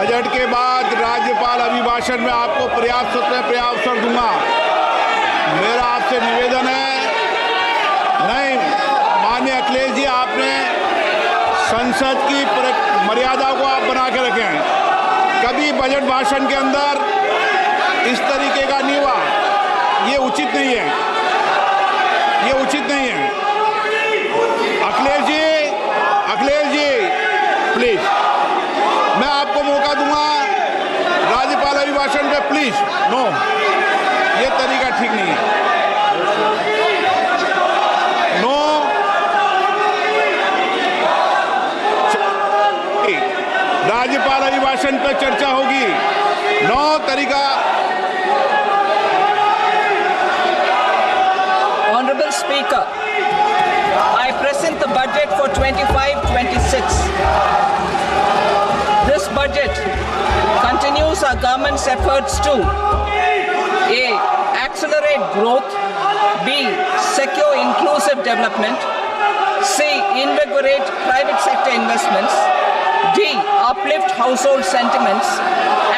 Budget के बाद राज्यपाल अभिभाषण में आपको पर्याप्त दूंगा। मेरा आपसे निवेदन है, नहीं माननीय अखिलेश जी, आपने संसद की मर्यादा को आप बना के रखे हैं। कभी बजट भाषण के अंदर इस तरीके का नहीं हुआ, ये उचित नहीं है, ये उचित नहीं है। अखिलेश जी प्लीज, मैं आपको मौका दूंगा राज्यपाल अभिभाषण पे, प्लीज। नो, ये तरीका ठीक नहीं है। नो, राज्यपाल अभिभाषण पे चर्चा होगी। नो तरीका। Honorable Speaker, I present the budget for 25-26. This budget continues our government's efforts to A. Accelerate growth, B. Secure inclusive development, C. Invigorate private sector investments, D. Uplift household sentiments,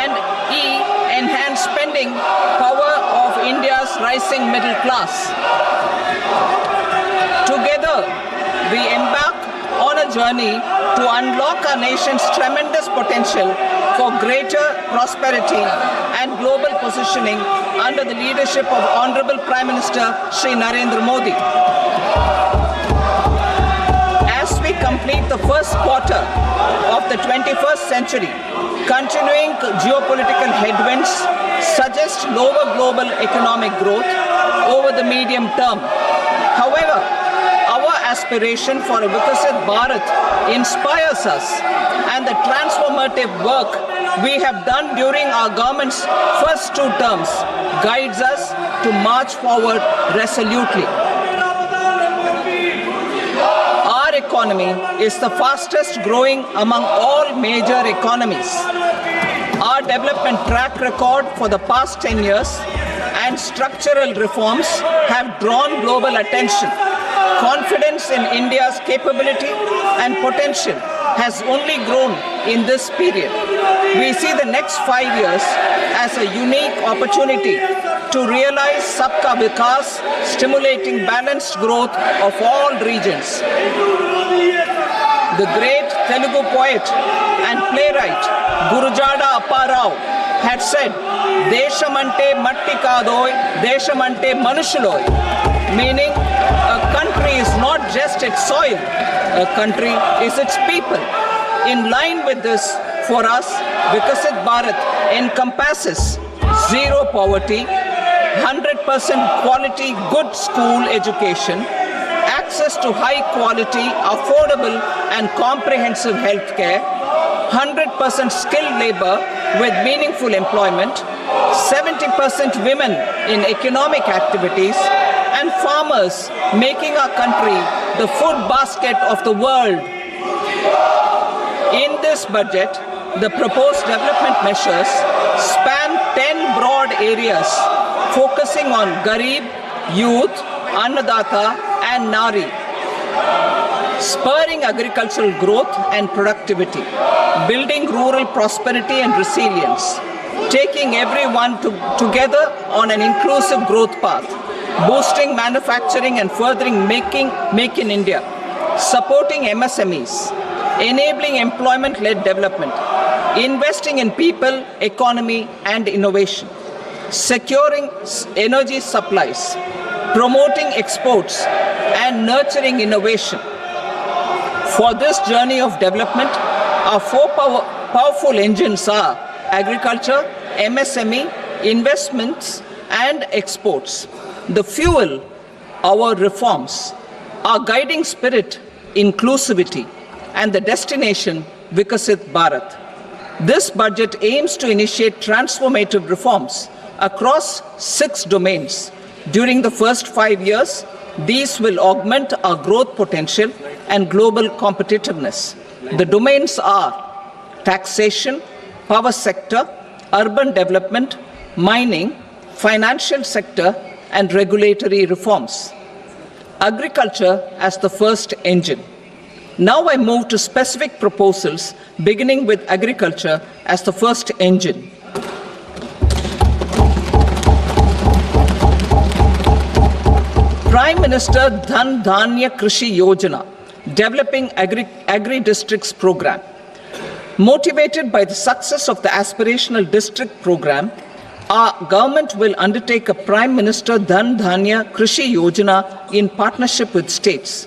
and E. Enhance spending power of India's rising middle class. Together, we embark on a journey to unlock our nation's tremendous potential for greater prosperity and global positioning under the leadership of Honorable Prime Minister Shri Narendra Modi. As we complete the first quarter of the 21st century, continuing geopolitical headwinds suggest lower global economic growth over the medium term. However, our aspiration for a Vikasit Bharat inspires us, and the transformative work we have done during our government's first 2 terms guides us to march forward resolutely. Our economy is the fastest growing among all major economies. Our development track record for the past 10 years and structural reforms have drawn global attention. Confidence in India's capability and potential has only grown in this period. We see the next 5 years as a unique opportunity to realize Sabka Vikas, stimulating balanced growth of all regions. The great Telugu poet and playwright Gurujada Apparao had said, "Deshamante matti kadoy, deshamante manushuloy," meaning a country is not just its soil, a country is its people. In line with this, for us, Vikasit Bharat encompasses zero poverty, 100% quality good school education, access to high quality, affordable and comprehensive health care, 100% skilled labor with meaningful employment, 70% women in economic activities, and farmers making our country the food basket of the world. In this budget, the proposed development measures span 10 broad areas focusing on Garib, youth, Annadata and Nari, spurring agricultural growth and productivity, building rural prosperity and resilience, taking everyone together on an inclusive growth path, boosting manufacturing and furthering Make in India, supporting MSMEs, enabling employment-led development, investing in people, economy and innovation, securing energy supplies, promoting exports and nurturing innovation. For this journey of development, our 4 powerful engines are agriculture, MSME, investments and exports. The fuel, our reforms, our guiding spirit, inclusivity, and the destination, Vikasit Bharat. This budget aims to initiate transformative reforms across 6 domains. During the first 5 years, these will augment our growth potential and global competitiveness. The domains are taxation, power sector, urban development, mining, financial sector, and regulatory reforms. Agriculture as the first engine. Now I move to specific proposals, beginning with agriculture as the first engine. Prime Minister Dhan Dhanya Krishi Yojana, developing agri-districts program. Motivated by the success of the aspirational district program, our government will undertake a Prime Minister Dhan Dhanya Krishi Yojana in partnership with states.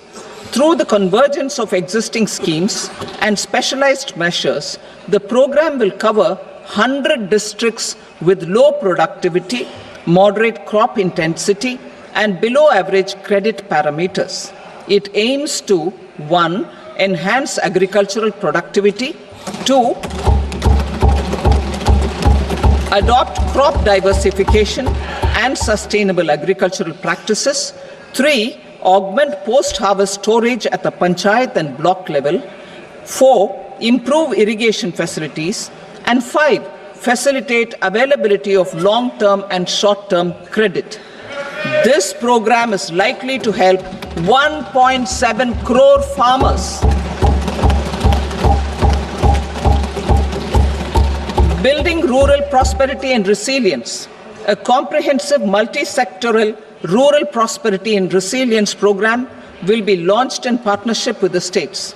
Through the convergence of existing schemes and specialized measures, the program will cover 100 districts with low productivity, moderate crop intensity, and below average credit parameters. It aims to 1. Enhance agricultural productivity, 2. Adopt crop diversification and sustainable agricultural practices, 3. Augment post-harvest storage at the panchayat and block level, 4. Improve irrigation facilities, and 5. Facilitate availability of long-term and short-term credit. This program is likely to help 1.7 crore farmers. Building rural prosperity and resilience. A comprehensive multi-sectoral rural prosperity and resilience program will be launched in partnership with the states.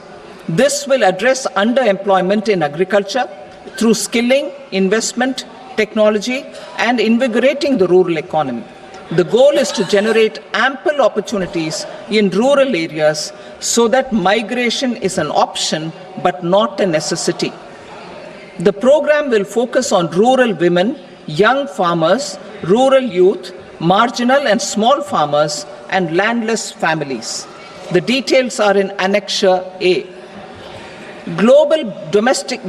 This will address underemployment in agriculture through skilling, investment, technology, and invigorating the rural economy. The goal is to generate ample opportunities in rural areas so that migration is an option but not a necessity. The program will focus on rural women, young farmers, rural youth, marginal and small farmers, and landless families. The details are in Annexure A. Domestic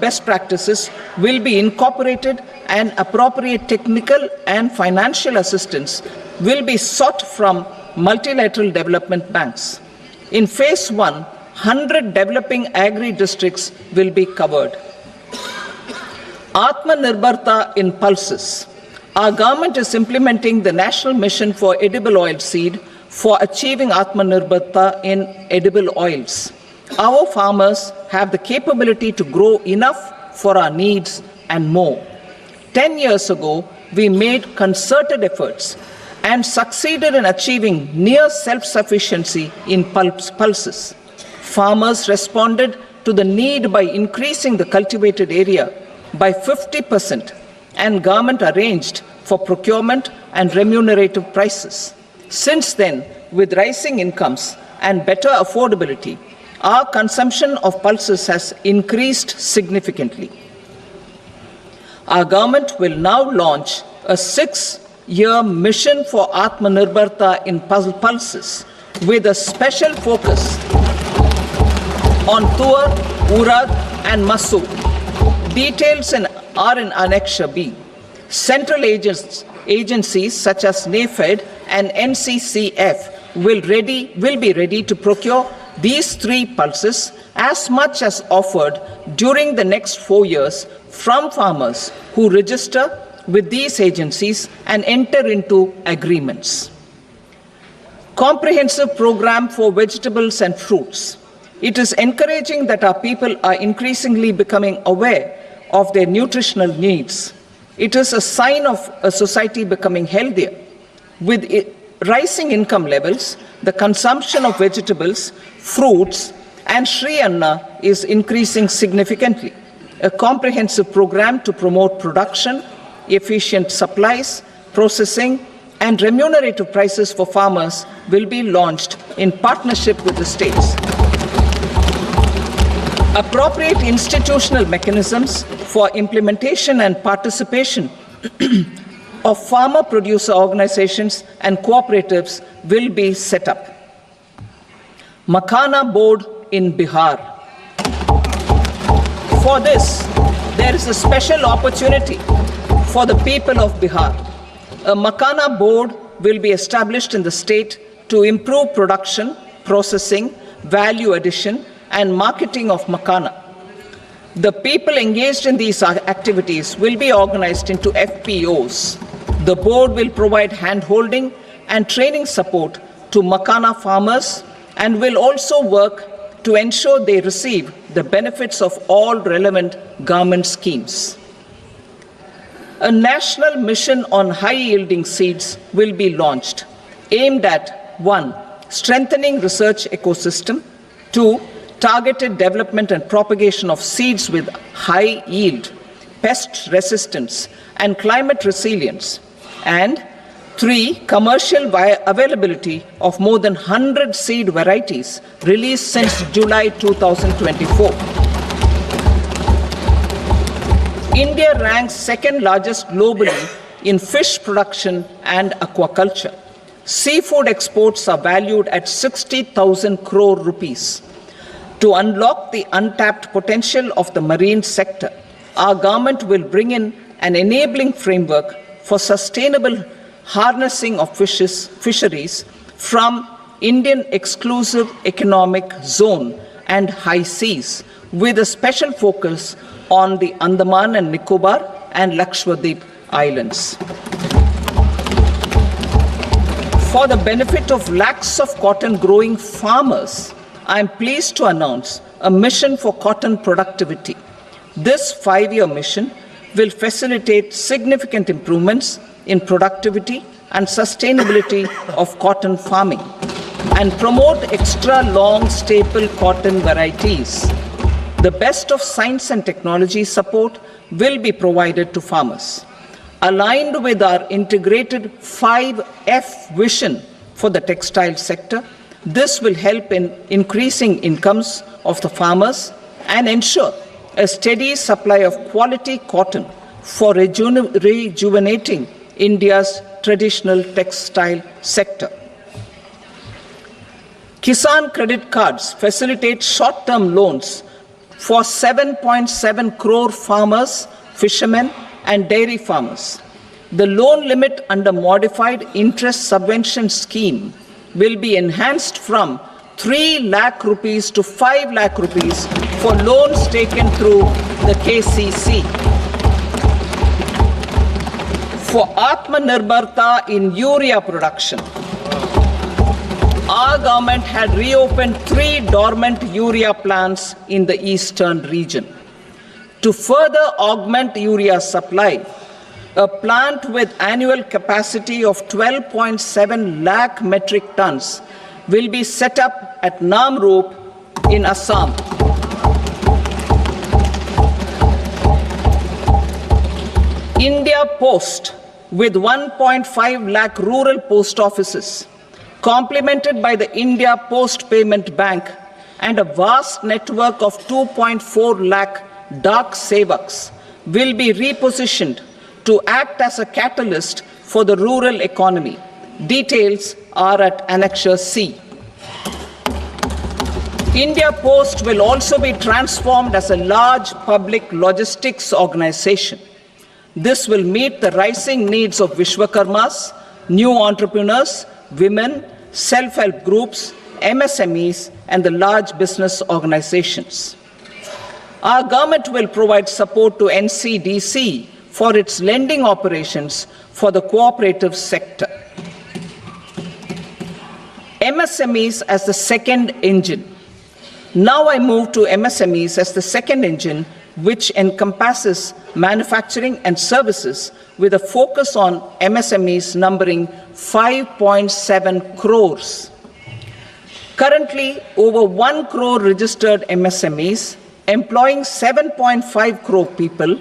best practices will be incorporated, and appropriate technical and financial assistance will be sought from multilateral development banks. In phase 1, 100 developing agri-districts will be covered. Atmanirbharta in pulses. Our government is implementing the National Mission for Edible Oilseed for achieving Atmanirbharta in edible oils. Our farmers have the capability to grow enough for our needs and more. 10 years ago, we made concerted efforts and succeeded in achieving near self-sufficiency in pulses. Farmers responded to the need by increasing the cultivated area by 50%, and government arranged for procurement and remunerative prices. Since then, with rising incomes and better affordability, our consumption of pulses has increased significantly. Our government will now launch a 6-year mission for Atmanirbharta in pulses with a special focus on Tur, Urad and Masoor. Details are in Annexure B. Central agencies such as NAFED and NCCF will be ready to procure these 3 pulses as much as offered during the next 4 years from farmers who register with these agencies and enter into agreements. Comprehensive program for vegetables and fruits. It is encouraging that our people are increasingly becoming aware of their nutritional needs. It is a sign of a society becoming healthier. With rising income levels, the consumption of vegetables, fruits, and Shri Anna is increasing significantly. A comprehensive program to promote production, efficient supplies, processing, and remunerative prices for farmers will be launched in partnership with the states. Appropriate institutional mechanisms for implementation and participation of farmer producer organizations and cooperatives will be set up. Makhana board in Bihar. For this, there is a special opportunity for the people of Bihar. A Makhana board will be established in the state to improve production, processing, value addition, and marketing of Makhana. The people engaged in these activities will be organized into FPOs. The board will provide hand-holding and training support to Makhana farmers, and will also work to ensure they receive the benefits of all relevant government schemes. A national mission on high-yielding seeds will be launched, aimed at 1. Strengthening research ecosystem, 2. Targeted development and propagation of seeds with high yield, pest resistance, and climate resilience, and 3. Commercial availability of more than 100 seed varieties released since July 2024. India ranks second largest globally in fish production and aquaculture. Seafood exports are valued at 60,000 crore rupees. To unlock the untapped potential of the marine sector, our government will bring in an enabling framework for sustainable harnessing of fisheries from Indian exclusive economic zone and high seas, with a special focus on the Andaman and Nicobar and Lakshadweep Islands. For the benefit of lakhs of cotton growing farmers, I am pleased to announce a mission for cotton productivity. This 5-year mission will facilitate significant improvements in productivity and sustainability of cotton farming and promote extra long staple cotton varieties. The best of science and technology support will be provided to farmers. Aligned with our integrated 5F vision for the textile sector, this will help in increasing incomes of the farmers and ensure a steady supply of quality cotton for rejuvenating India's traditional textile sector. Kisan credit cards facilitate short-term loans for 7.7 crore farmers, fishermen, and dairy farmers. The loan limit under modified interest subvention scheme will be enhanced from 3 lakh rupees to 5 lakh rupees for loans taken through the KCC. For Atmanirbharta in urea production, our government had reopened 3 dormant urea plants in the eastern region. To further augment urea supply, a plant with annual capacity of 12.7 lakh metric tons will be set up at Namrup in Assam. India Post, with 1.5 lakh rural post offices, complemented by the India Post Payment Bank and a vast network of 2.4 lakh Dak Sevaks, will be repositioned to act as a catalyst for the rural economy. Details are at Annexure C. India Post will also be transformed as a large public logistics organization. This will meet the rising needs of Vishwakarmas, new entrepreneurs, women, self-help groups, MSMEs, and the large business organizations. Our government will provide support to NCDC for its lending operations for the cooperative sector. MSMEs as the second engine. Now I move to MSMEs as the second engine, which encompasses manufacturing and services with a focus on MSMEs numbering 5.7 crores. Currently, over 1 crore registered MSMEs, employing 7.5 crore people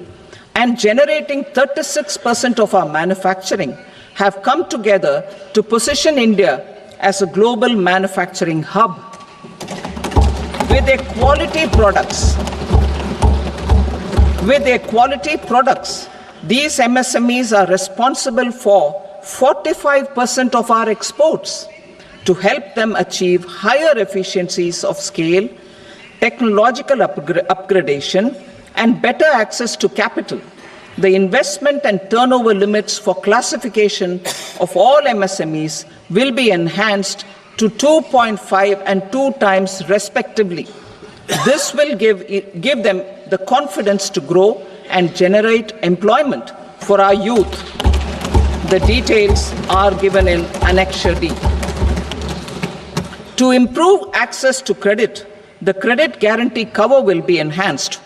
and generating 36% of our manufacturing, have come together to position India as a global manufacturing hub. With their quality products, these MSMEs are responsible for 45% of our exports. To help them achieve higher efficiencies of scale, technological upgradation, and better access to capital, the investment and turnover limits for classification of all MSMEs will be enhanced to 2.5 and 2 times respectively. This will give them the confidence to grow and generate employment for our youth. The details are given in Annexure D. To improve access to credit, the credit guarantee cover will be enhanced.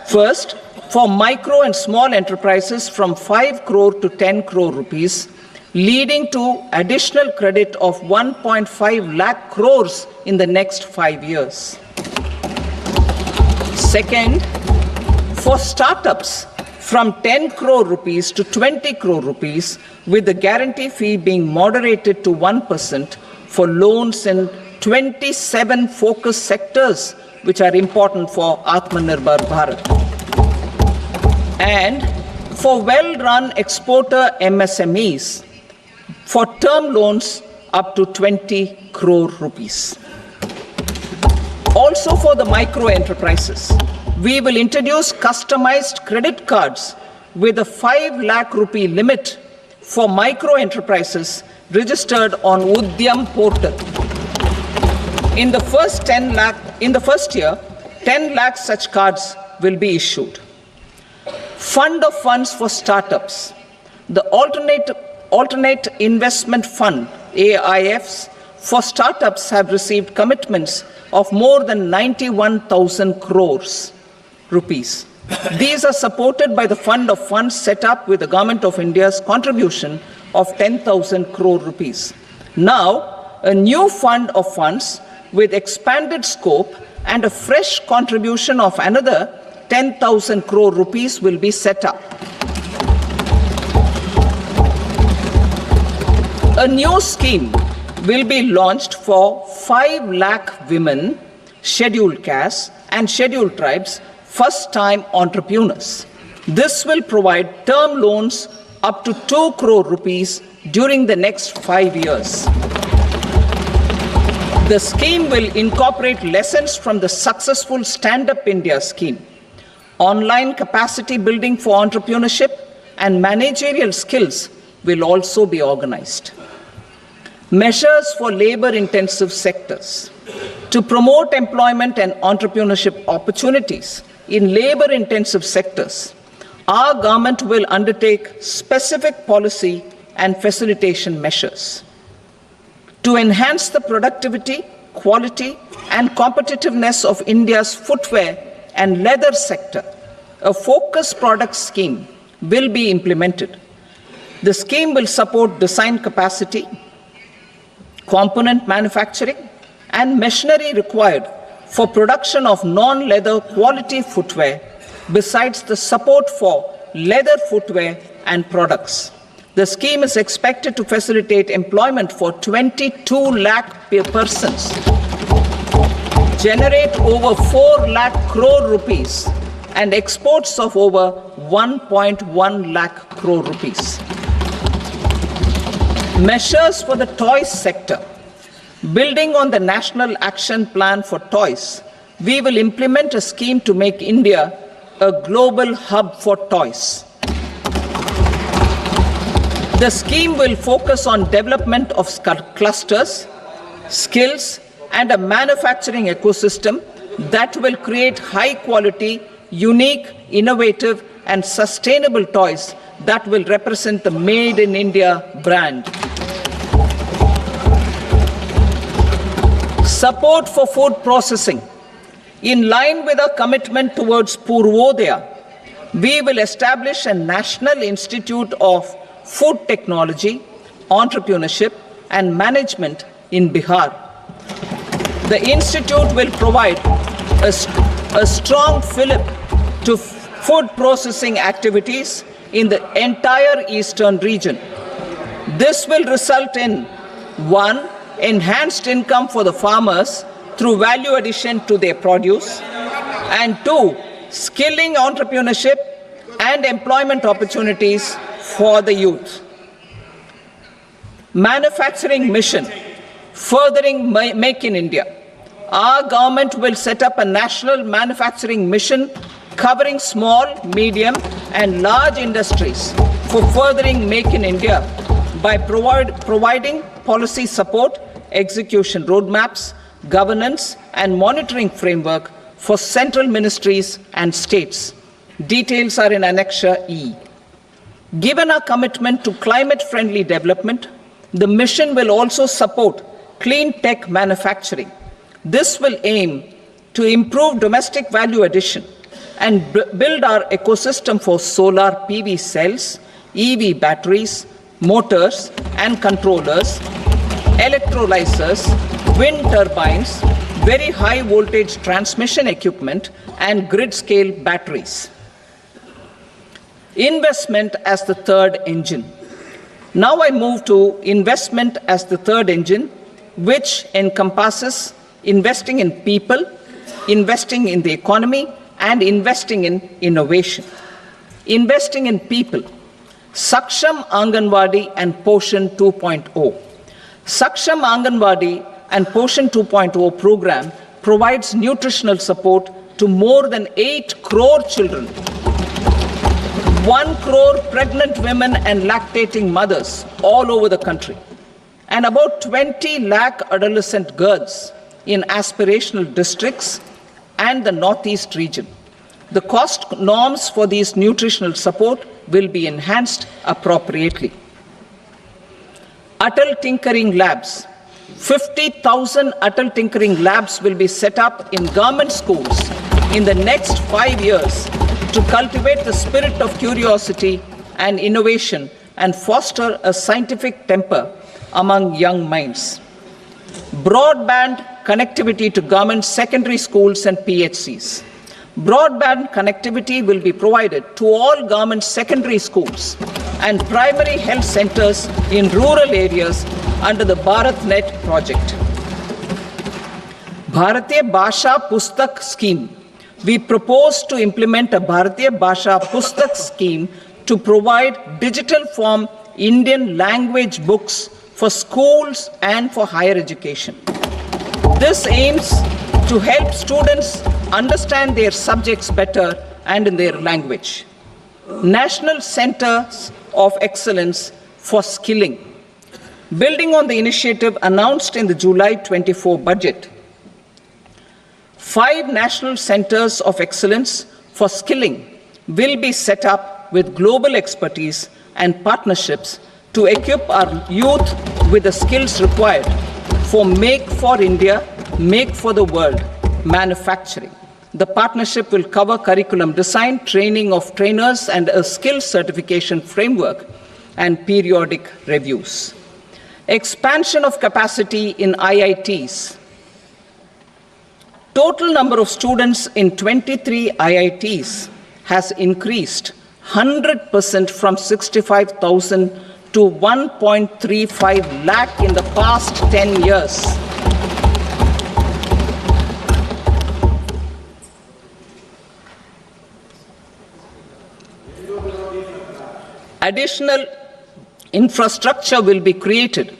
First, for micro and small enterprises from 5 crore to 10 crore rupees, leading to additional credit of 1.5 lakh crores in the next 5 years. Second, for startups from 10 crore rupees to 20 crore rupees, with the guarantee fee being moderated to 1% for loans in 27 focus sectors which are important for Atmanirbhar Bharat. And for well-run exporter MSMEs, for term loans up to 20 crore rupees. Also for the micro enterprises, we will introduce customized credit cards with a 5 lakh rupee limit for micro enterprises registered on Udyam portal. In the first year, 10 lakh such cards will be issued. Fund of funds for startups. The Alternate Investment Fund, AIFs, for startups have received commitments of more than 91,000 crores rupees. These are supported by the fund of funds set up with the Government of India's contribution of 10,000 crore rupees. Now, a new fund of funds with expanded scope and a fresh contribution of another 10,000 crore rupees will be set up. A new scheme will be launched for 5 lakh women, scheduled castes and scheduled tribes, first-time entrepreneurs. This will provide term loans up to 2 crore rupees during the next 5 years. The scheme will incorporate lessons from the successful Stand Up India scheme. Online capacity building for entrepreneurship and managerial skills will also be organized. Measures for labor-intensive sectors. To promote employment and entrepreneurship opportunities in labor-intensive sectors, our government will undertake specific policy and facilitation measures. To enhance the productivity, quality, and competitiveness of India's footwear and leather sector, a focus product scheme will be implemented. The scheme will support design capacity, component manufacturing, and machinery required for production of non-leather quality footwear, besides the support for leather footwear and products. The scheme is expected to facilitate employment for 22 lakh persons, generate over 4 lakh crore rupees, and exports of over 1.1 lakh crore rupees. Measures for the toys sector. Building on the National Action Plan for Toys, we will implement a scheme to make India a global hub for toys. The scheme will focus on development of clusters, skills, and a manufacturing ecosystem that will create high-quality, unique, innovative, and sustainable toys that will represent the Made in India brand. Support for food processing. In line with our commitment towards Purvodaya, we will establish a National Institute of Food Technology, Entrepreneurship and Management in Bihar. The institute will provide a strong fillip to food processing activities in the entire eastern region. This will result in 1. Enhanced income for the farmers through value addition to their produce, and 2. Skilling entrepreneurship and employment opportunities for the youth. Manufacturing mission, furthering Make in India. Our government will set up a national manufacturing mission covering small, medium, and large industries for furthering Make in India by providing policy support, execution roadmaps, governance, and monitoring framework for central ministries and states. Details are in Annexure E. Given our commitment to climate-friendly development, the mission will also support clean tech manufacturing. This will aim to improve domestic value addition and build our ecosystem for solar PV cells, EV batteries, motors and controllers, electrolyzers, wind turbines, very high voltage transmission equipment and grid scale batteries. Investment as the third engine. Now I move to investment as the third engine, which encompasses investing in people, investing in the economy, and investing in innovation. Investing in people. Saksham Anganwadi and Poshan 2.0. Saksham Anganwadi and Poshan 2.0 program provides nutritional support to more than 8 crore children, 1 crore pregnant women and lactating mothers all over the country, and about 20 lakh adolescent girls in aspirational districts and the Northeast region. The cost norms for these nutritional support will be enhanced appropriately. Atal Tinkering Labs. 50,000 Atal Tinkering Labs will be set up in government schools in the next 5 years to cultivate the spirit of curiosity and innovation and foster a scientific temper among young minds. Broadband connectivity to government secondary schools and PHCs. Broadband connectivity will be provided to all government secondary schools and primary health centers in rural areas under the BharatNet project. Bharatiya Bhasha Pustak Scheme. We propose to implement a Bharatiya Bhasha Pustak scheme to provide digital form Indian language books for schools and for higher education. This aims to help students understand their subjects better and in their language. National Centers of Excellence for Skilling. Building on the initiative announced in the July 24 budget, 5 National Centers of Excellence for Skilling will be set up with global expertise and partnerships to equip our youth with the skills required for Make for India, Make for the World manufacturing. The partnership will cover curriculum design, training of trainers, and a skills certification framework and periodic reviews. Expansion of capacity in IITs. Total number of students in 23 IITs has increased 100% from 65,000 to 1.35 lakh in the past 10 years. Additional infrastructure will be created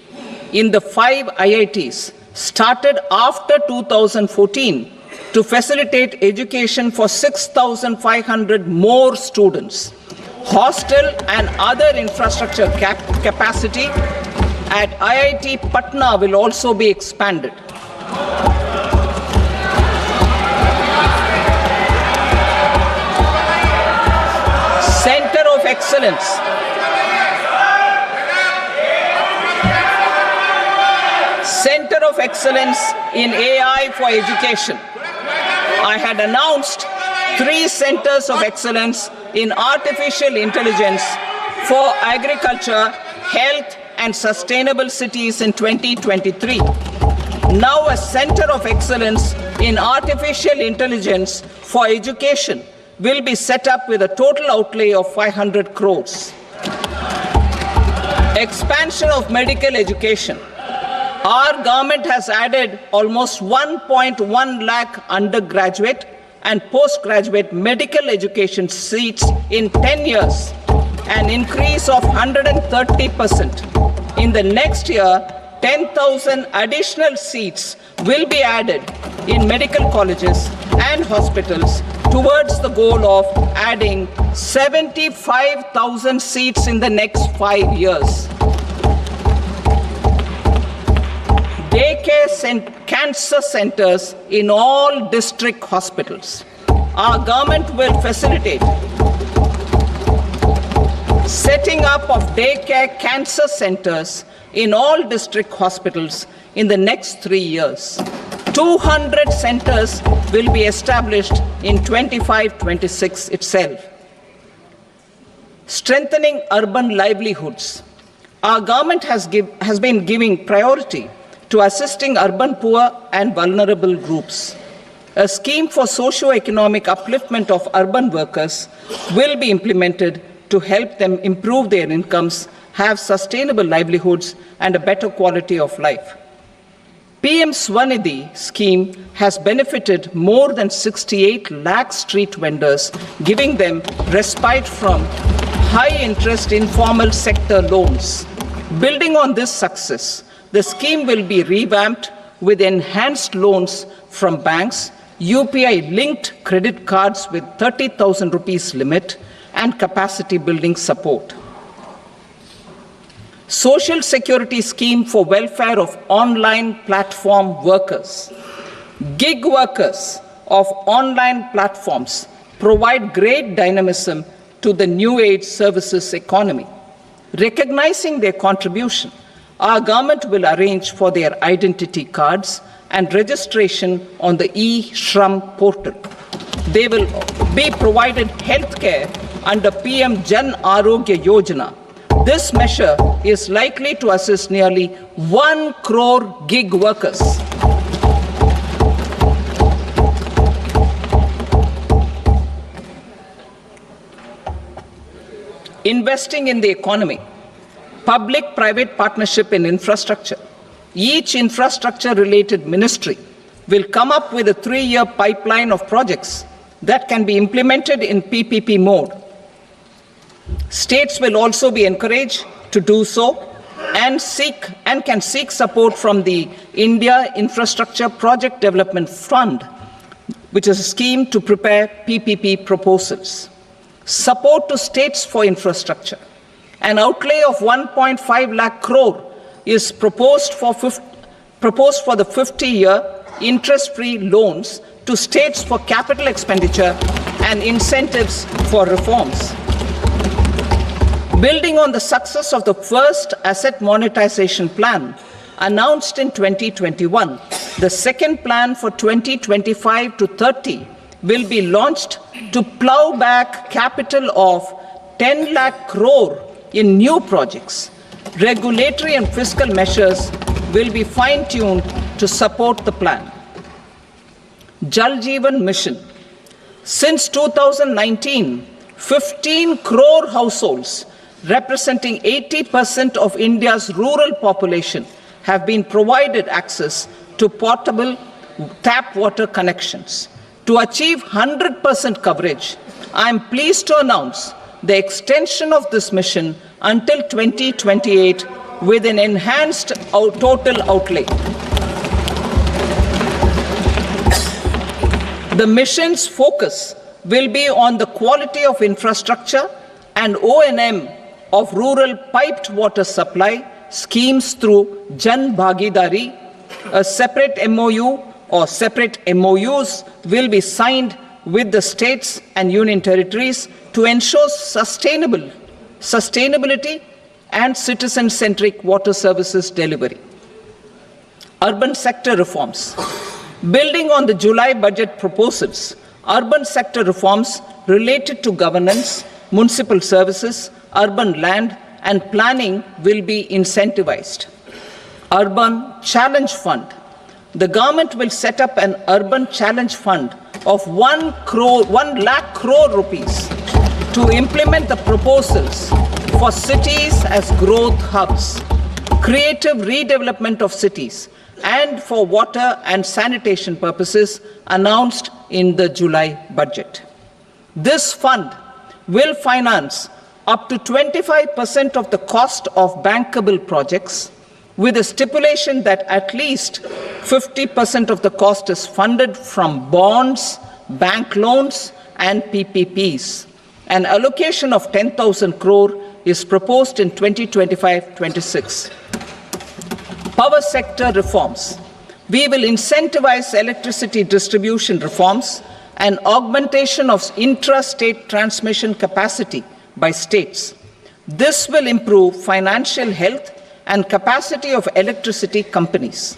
in the 5 IITs started after 2014 to facilitate education for 6,500 more students. Hostel and other infrastructure capacity at IIT Patna will also be expanded. Center of Excellence. Center of Excellence in AI for Education. I had announced 3 centers of excellence in artificial intelligence for agriculture, health, and sustainable cities in 2023. Now a center of excellence in artificial intelligence for education will be set up with a total outlay of 500 crores. Expansion of medical education. Our government has added almost 1.1 lakh undergraduate and postgraduate medical education seats in 10 years, an increase of 130%. In the next year, 10,000 additional seats will be added in medical colleges and hospitals towards the goal of adding 75,000 seats in the next 5 years. Daycare cancer centers in all district hospitals. Our government will facilitate setting up of daycare cancer centers in all district hospitals in the next 3 years. 200 centers will be established in 25-26 itself. Strengthening urban livelihoods. Our government has been giving priority to assisting urban poor and vulnerable groups. A scheme for socio-economic upliftment of urban workers will be implemented to help them improve their incomes, have sustainable livelihoods, and a better quality of life. PM Swanidhi scheme has benefited more than 68 lakh street vendors, giving them respite from high-interest informal sector loans. Building on this success, the scheme will be revamped with enhanced loans from banks, UPI-linked credit cards with 30,000 rupees limit, and capacity building support. Social Security Scheme for welfare of online platform workers. Gig workers of online platforms provide great dynamism to the new age services economy. Recognizing their contribution, our government will arrange for their identity cards and registration on the e-Shram portal. They will be provided healthcare under PM Jan Arogya Yojana. This measure is likely to assist nearly 1 crore gig workers. Investing in the economy. Public-private partnership in infrastructure. Each infrastructure-related ministry will come up with a 3-year pipeline of projects that can be implemented in PPP mode. States will also be encouraged to do so and can seek support from the India Infrastructure Project Development Fund, which is a scheme to prepare PPP proposals. Support to states for infrastructure. An outlay of 1.5 lakh crore is proposed for the 50-year interest-free loans to states for capital expenditure and incentives for reforms. Building on the success of the first asset monetization plan announced in 2021, the second plan for 2025 to 30 will be launched to plow back capital of 10 lakh crore in new projects. Regulatory and fiscal measures will be fine-tuned to support the plan. Jal Jeevan Mission. Since 2019, 15 crore households representing 80% of India's rural population have been provided access to portable tap water connections. To achieve 100% coverage, I am pleased to announce the extension of this mission until 2028 with an enhanced total outlay. The mission's focus will be on the quality of infrastructure and O&M of rural piped water supply schemes through Jan Bhagidari. A separate MOU or separate MOUs will be signed with the states and union territories to ensure sustainability and citizen-centric water services delivery. Urban sector reforms. Building on the July budget proposals, urban sector reforms related to governance, municipal services, urban land and planning will be incentivized. Urban Challenge Fund. The government will set up an Urban Challenge Fund of 1 lakh crore rupees to implement the proposals for cities as growth hubs, creative redevelopment of cities, and for water and sanitation purposes announced in the July budget. This fund will finance up to 25% of the cost of bankable projects, with a stipulation that at least 50% of the cost is funded from bonds, bank loans, and PPPs. An allocation of 10,000 crore is proposed in 2025-26. Power sector reforms. We will incentivize electricity distribution reforms and augmentation of intra-state transmission capacity by states. This will improve financial health and capacity of electricity companies.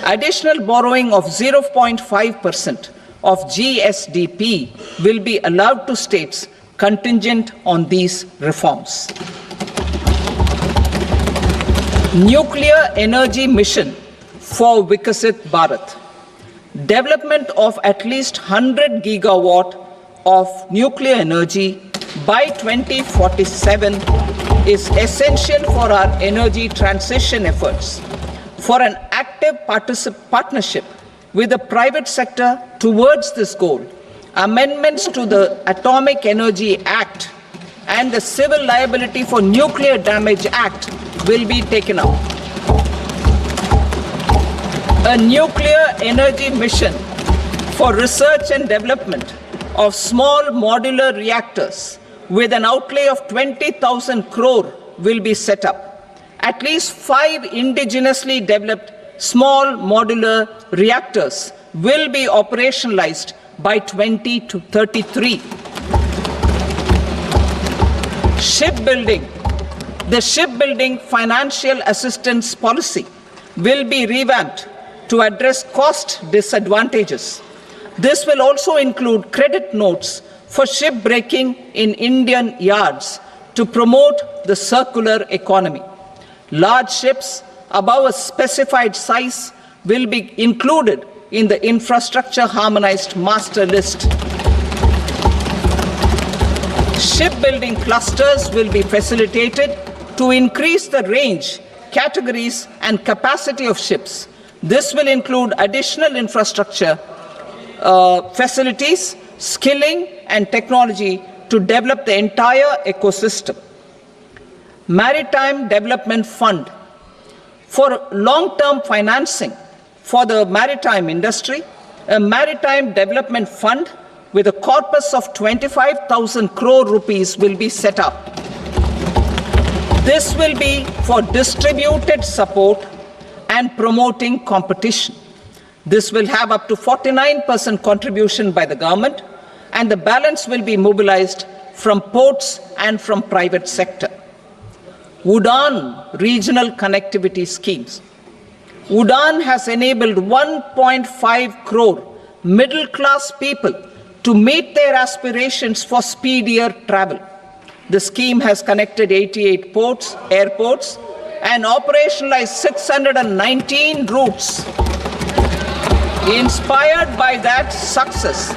Additional borrowing of 0.5% of GSDP will be allowed to states contingent on these reforms. Nuclear energy mission for Vikasit Bharat. Development of at least 100 gigawatt of nuclear energy by 2047 is essential for our energy transition efforts. For an active partnership with the private sector towards this goal, amendments to the Atomic Energy Act and the Civil Liability for Nuclear Damage Act will be taken up. A nuclear energy mission for research and development of small modular reactors with an outlay of 20,000 crore will be set up. At least 5 indigenously developed small modular reactors will be operationalized by 2033. Shipbuilding. The shipbuilding financial assistance policy will be revamped to address cost disadvantages. This will also include credit notes for shipbreaking in Indian yards to promote the circular economy. Large ships above a specified size will be included in the infrastructure harmonized master list. Shipbuilding clusters will be facilitated to increase the range, categories, and capacity of ships. This will include additional infrastructure, facilities, skilling, and technology to develop the entire ecosystem. Maritime Development Fund. For long-term financing for the maritime industry, a Maritime Development Fund with a corpus of 25,000 crore rupees will be set up. This will be for distributed support and promoting competition. This will have up to 49% contribution by the government, and the balance will be mobilized from ports and from private sector. UDAN regional connectivity schemes. UDAN has enabled 1.5 crore middle-class people to meet their aspirations for speedier travel. The scheme has connected 88 airports, and operationalized 619 routes. Inspired by that success,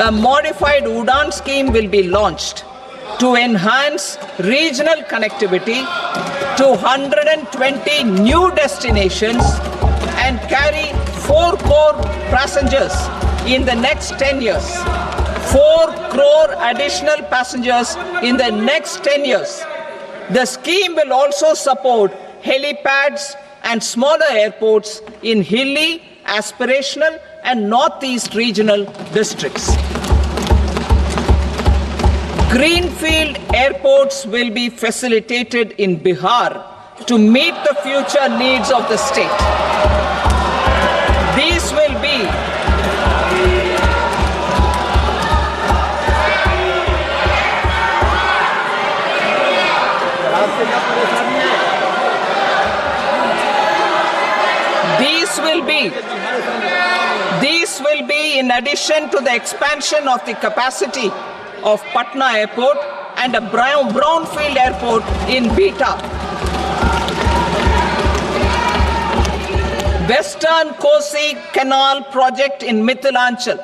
a modified UDAN scheme will be launched to enhance regional connectivity to 120 new destinations and carry 4 crore passengers in the next 10 years. 4 crore additional passengers in the next 10 years. The scheme will also support helipads and smaller airports in hilly, aspirational, and northeast regional districts. Greenfield airports will be facilitated in Bihar to meet the future needs of the state. These will be in addition to the expansion of the capacity of Patna Airport and a brownfield airport in Beta. Western Kosi Canal project in Mithilanchal.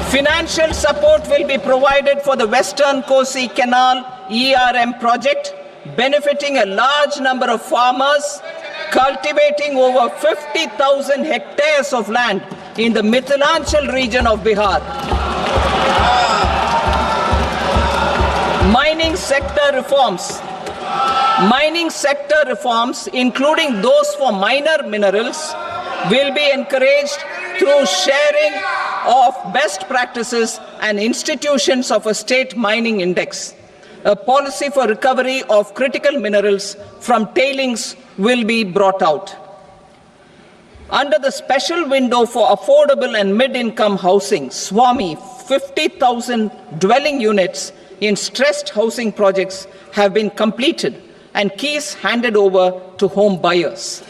Financial support will be provided for the Western Kosi Canal ERM project, benefiting a large number of farmers, cultivating over 50,000 hectares of land in the Mithilanchal region of Bihar. Mining sector reforms. Mining sector reforms, including those for minor minerals, will be encouraged through sharing of best practices and institutions of a state mining index. A policy for recovery of critical minerals from tailings will be brought out. Under the special window for affordable and mid-income housing, SWAMI, 50,000 dwelling units in stressed housing projects have been completed and keys handed over to home buyers.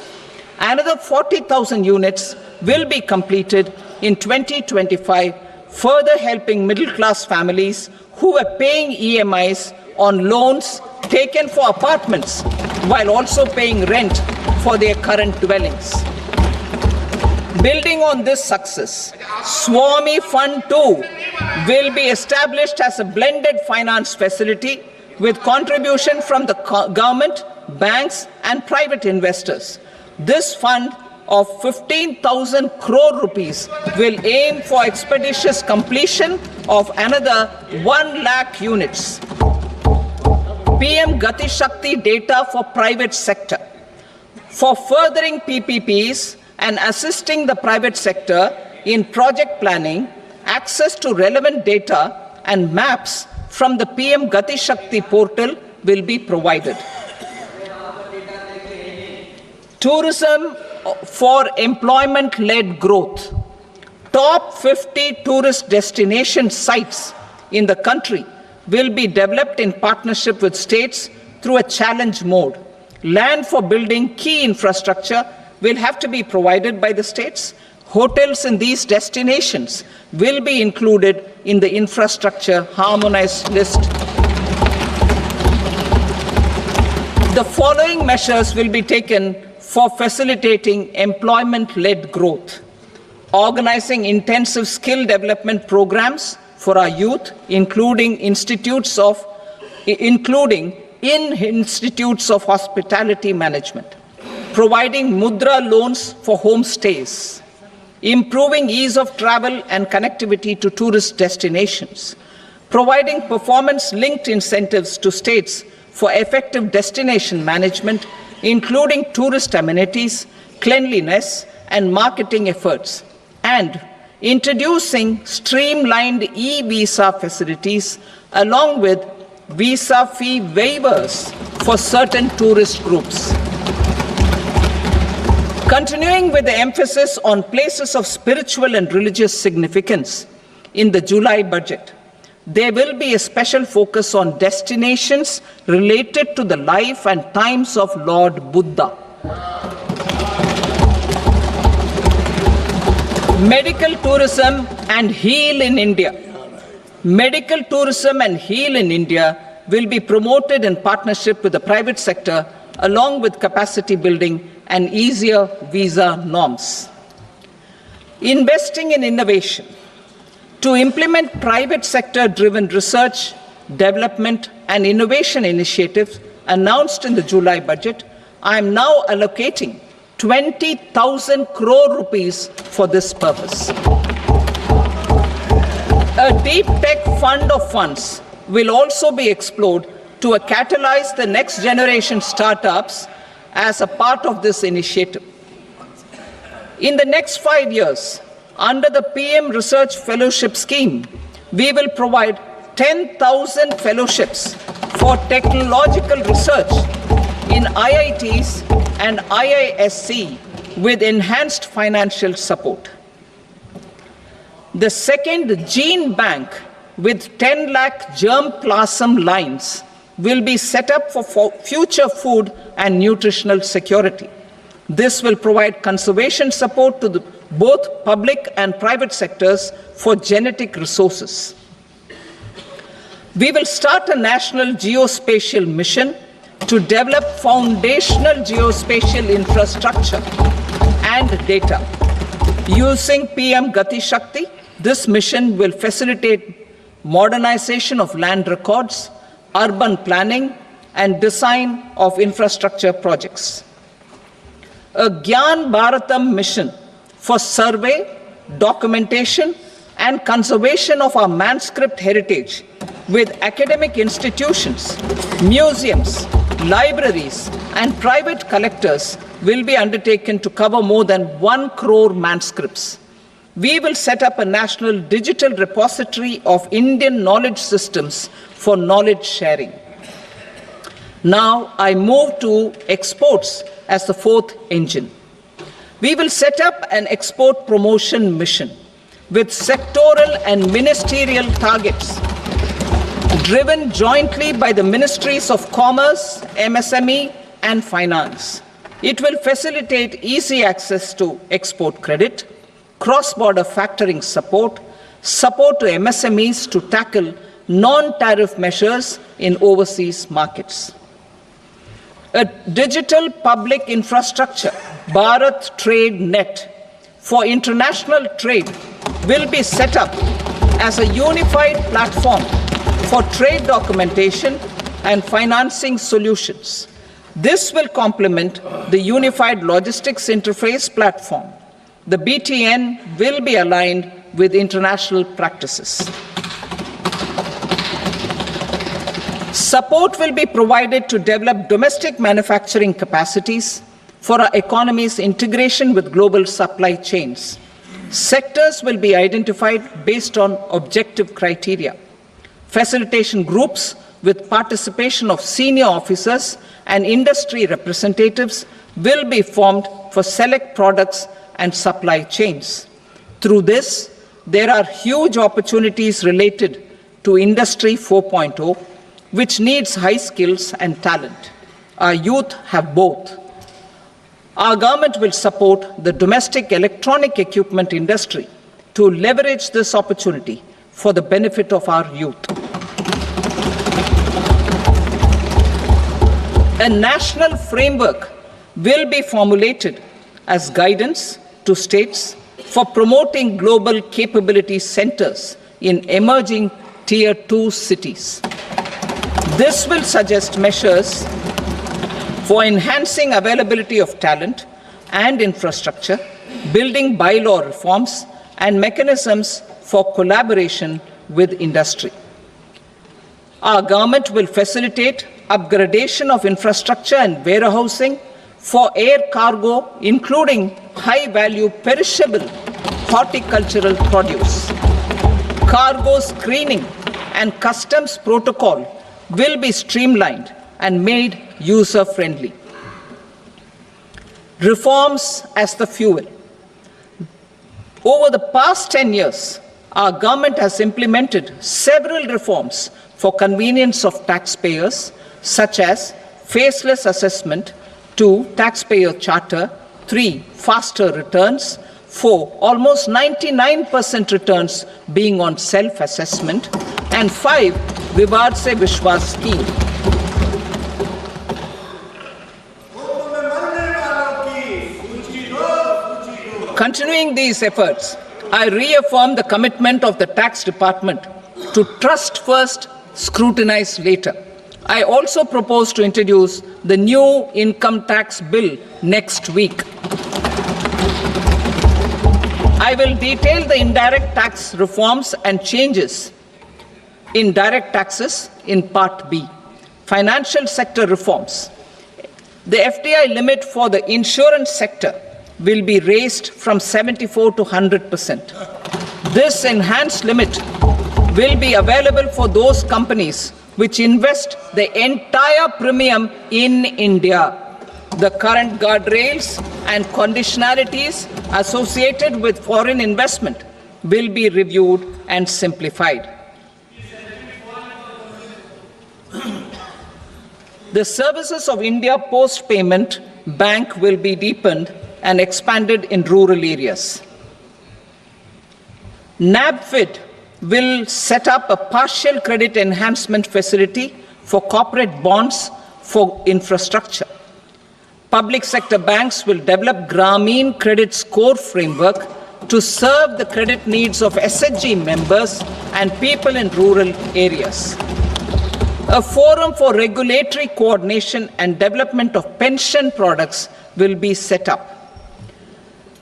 Another 40,000 units will be completed in 2025, further helping middle-class families who were paying EMIs on loans taken for apartments while also paying rent for their current dwellings. Building on this success, Swami Fund 2 will be established as a blended finance facility with contribution from the government, banks and private investors. This fund of 15,000 crore rupees will aim for expeditious completion of another 1 lakh units. PM Gati Shakti data for private sector. For furthering PPPs and assisting the private sector in project planning, access to relevant data and maps from the PM Gati Shakti portal will be provided. Tourism for employment-led growth. Top 50 tourist destination sites in the country will be developed in partnership with states through a challenge mode. Land for building key infrastructure will have to be provided by the states. Hotels in these destinations will be included in the infrastructure harmonized list. The following measures will be taken for facilitating employment-led growth. Organizing intensive skill development programs for our youth, including in institutes of hospitality management. Providing mudra loans for homestays. Improving ease of travel and connectivity to tourist destinations. Providing performance-linked incentives to states for effective destination management, including tourist amenities, cleanliness, and marketing efforts, and introducing streamlined e-visa facilities along with visa fee waivers for certain tourist groups. Continuing with the emphasis on places of spiritual and religious significance in the July budget, there will be a special focus on destinations related to the life and times of Lord Buddha. Medical tourism and heal in India. Medical tourism and heal in India will be promoted in partnership with the private sector along with capacity building and easier visa norms. Investing in innovation. To implement private sector-driven research, development and innovation initiatives announced in the July budget, I am now allocating 20,000 crore rupees for this purpose. A deep tech fund of funds will also be explored to catalyze the next generation startups as a part of this initiative. In the next 5 years, under the PM Research Fellowship Scheme, we will provide 10,000 fellowships for technological research in IITs and IISC with enhanced financial support. The second gene bank with 10 lakh germplasm lines will be set up for future food and nutritional security. This will provide conservation support to both public and private sectors for genetic resources. We will start a national geospatial mission to develop foundational geospatial infrastructure and data. Using PM Gati Shakti, this mission will facilitate modernization of land records, urban planning, and design of infrastructure projects. A Gyan Bharatam mission for survey, documentation, and conservation of our manuscript heritage with academic institutions, museums, libraries, and private collectors will be undertaken to cover more than 1 crore manuscripts. We will set up a national digital repository of Indian knowledge systems for knowledge sharing. Now I move to exports as the fourth engine. We will set up an export promotion mission with sectoral and ministerial targets driven jointly by the Ministries of Commerce, MSME, and Finance. It will facilitate easy access to export credit, cross-border factoring support, support to MSMEs to tackle non-tariff measures in overseas markets. A digital public infrastructure, Bharat Trade Net, for international trade will be set up as a unified platform for trade documentation and financing solutions. This will complement the Unified Logistics Interface platform. The BTN will be aligned with international practices. Support will be provided to develop domestic manufacturing capacities for our economy's integration with global supply chains. Sectors will be identified based on objective criteria. Facilitation groups with participation of senior officers and industry representatives will be formed for select products and supply chains. Through this, there are huge opportunities related to Industry 4.0, which needs high skills and talent. Our youth have both. Our government will support the domestic electronic equipment industry to leverage this opportunity for the benefit of our youth. A national framework will be formulated as guidance to states for promoting global capability centers in emerging Tier 2 cities. This will suggest measures for enhancing availability of talent and infrastructure, building bylaw reforms, and mechanisms for collaboration with industry. Our government will facilitate upgradation of infrastructure and warehousing for air cargo, including high-value perishable horticultural produce. Cargo screening and customs protocol will be streamlined and made user-friendly. Reforms as the fuel. Over the past 10 years, our government has implemented several reforms for convenience of taxpayers, such as faceless assessment, 2, taxpayer charter, 3, faster returns, 4, almost 99% returns being on self-assessment, and 5, Vivad Se Vishwas scheme. Continuing these efforts, I reaffirm the commitment of the Tax Department to trust first, scrutinize later. I also propose to introduce the new income tax bill next week. I will detail the indirect tax reforms and changes in direct taxes in Part B. Financial sector reforms. The FDI limit for the insurance sector will be raised from 74 to 100%. This enhanced limit will be available for those companies which invest the entire premium in India. The current guardrails and conditionalities associated with foreign investment will be reviewed and simplified. The services of India Post Payment Bank will be deepened and expanded in rural areas. NABFID will set up a partial credit enhancement facility for corporate bonds for infrastructure. Public sector banks will develop Grameen Credit Score framework to serve the credit needs of SHG members and people in rural areas. A forum for regulatory coordination and development of pension products will be set up.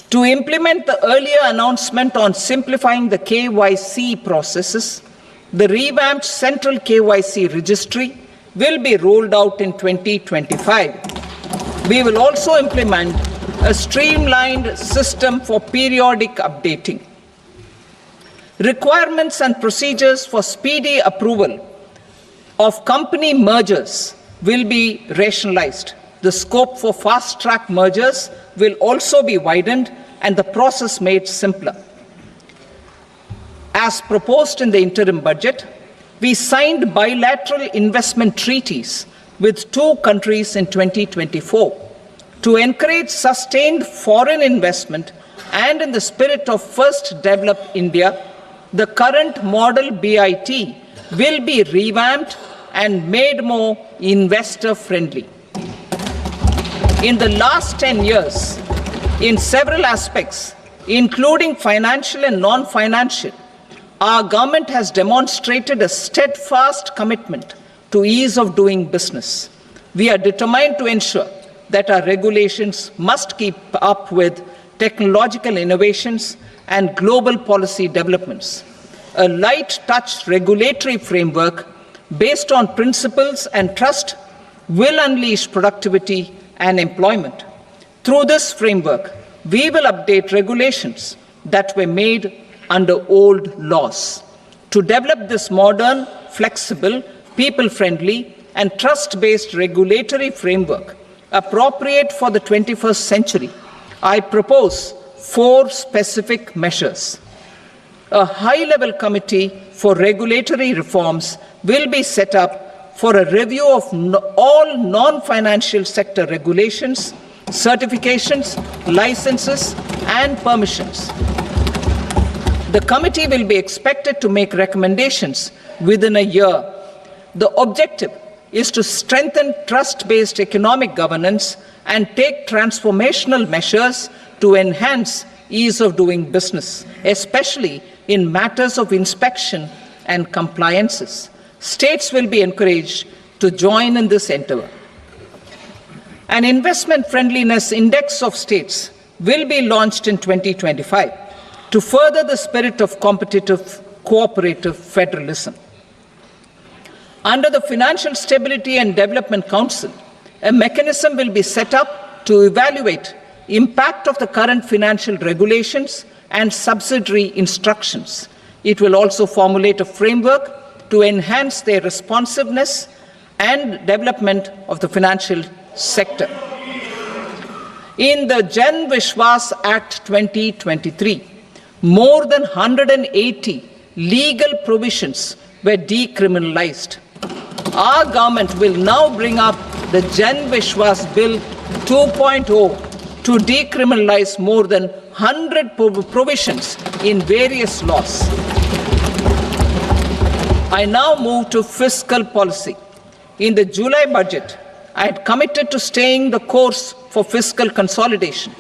To implement the earlier announcement on simplifying the KYC processes, the revamped Central KYC Registry will be rolled out in 2025. We will also implement a streamlined system for periodic updating. Requirements and procedures for speedy approval of company mergers will be rationalized. The scope for fast-track mergers will also be widened and the process made simpler. As proposed in the interim budget, We signed bilateral investment treaties with 2 countries in 2024 to encourage sustained foreign investment, and in the spirit of First Develop India, the current model BIT will be revamped and made more investor-friendly. In the last 10 years, in several aspects, including financial and non-financial, our government has demonstrated a steadfast commitment to ease of doing business. We are determined to ensure that our regulations must keep up with technological innovations and global policy developments. A light touch regulatory framework based on principles and trust will unleash productivity and employment. Through this framework, we will update regulations that were made under old laws. To develop this modern, flexible, people-friendly, and trust-based regulatory framework appropriate for the 21st century, I propose 4 specific measures. A high-level committee for regulatory reforms will be set up for a review of all non-financial sector regulations, certifications, licenses, and permissions. The committee will be expected to make recommendations within a year. The objective is to strengthen trust-based economic governance and take transformational measures to enhance ease of doing business, especially in matters of inspection and compliances. States will be encouraged to join in this endeavor. An investment friendliness index of states will be launched in 2025 to further the spirit of competitive, cooperative federalism. Under the Financial Stability and Development Council, a mechanism will be set up to evaluate impact of the current financial regulations and subsidiary instructions. It will also formulate a framework to enhance their responsiveness and development of the financial sector. In the Jan Vishwas Act 2023, more than 180 legal provisions were decriminalized. Our government will now bring up the Jan Vishwas Bill 2.0 to decriminalize more than 100 provisions in various laws. I now move to fiscal policy. In the July budget, I had committed to staying the course for fiscal consolidation.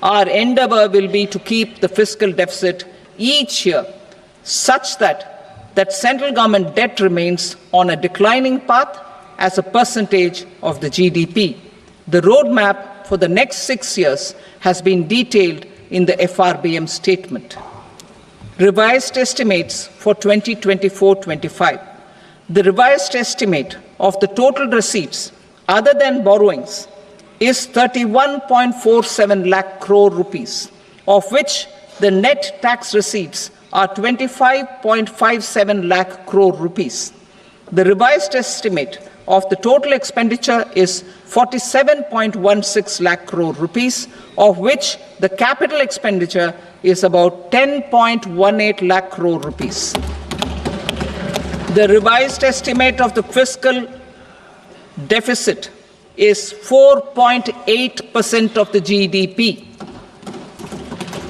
Our endeavor will be to keep the fiscal deficit each year such that central government debt remains on a declining path as a percentage of the GDP. The roadmap for the next 6 years has been detailed in the FRBM statement. Revised estimates for 2024-25. The revised estimate of the total receipts other than borrowings is 31.47 lakh crore rupees, of which the net tax receipts are 25.57 lakh crore rupees. The revised estimate of the total expenditure is 47.16 lakh crore rupees, of which the capital expenditure is about 10.18 lakh crore rupees. The revised estimate of the fiscal deficit is 4.8% of the GDP.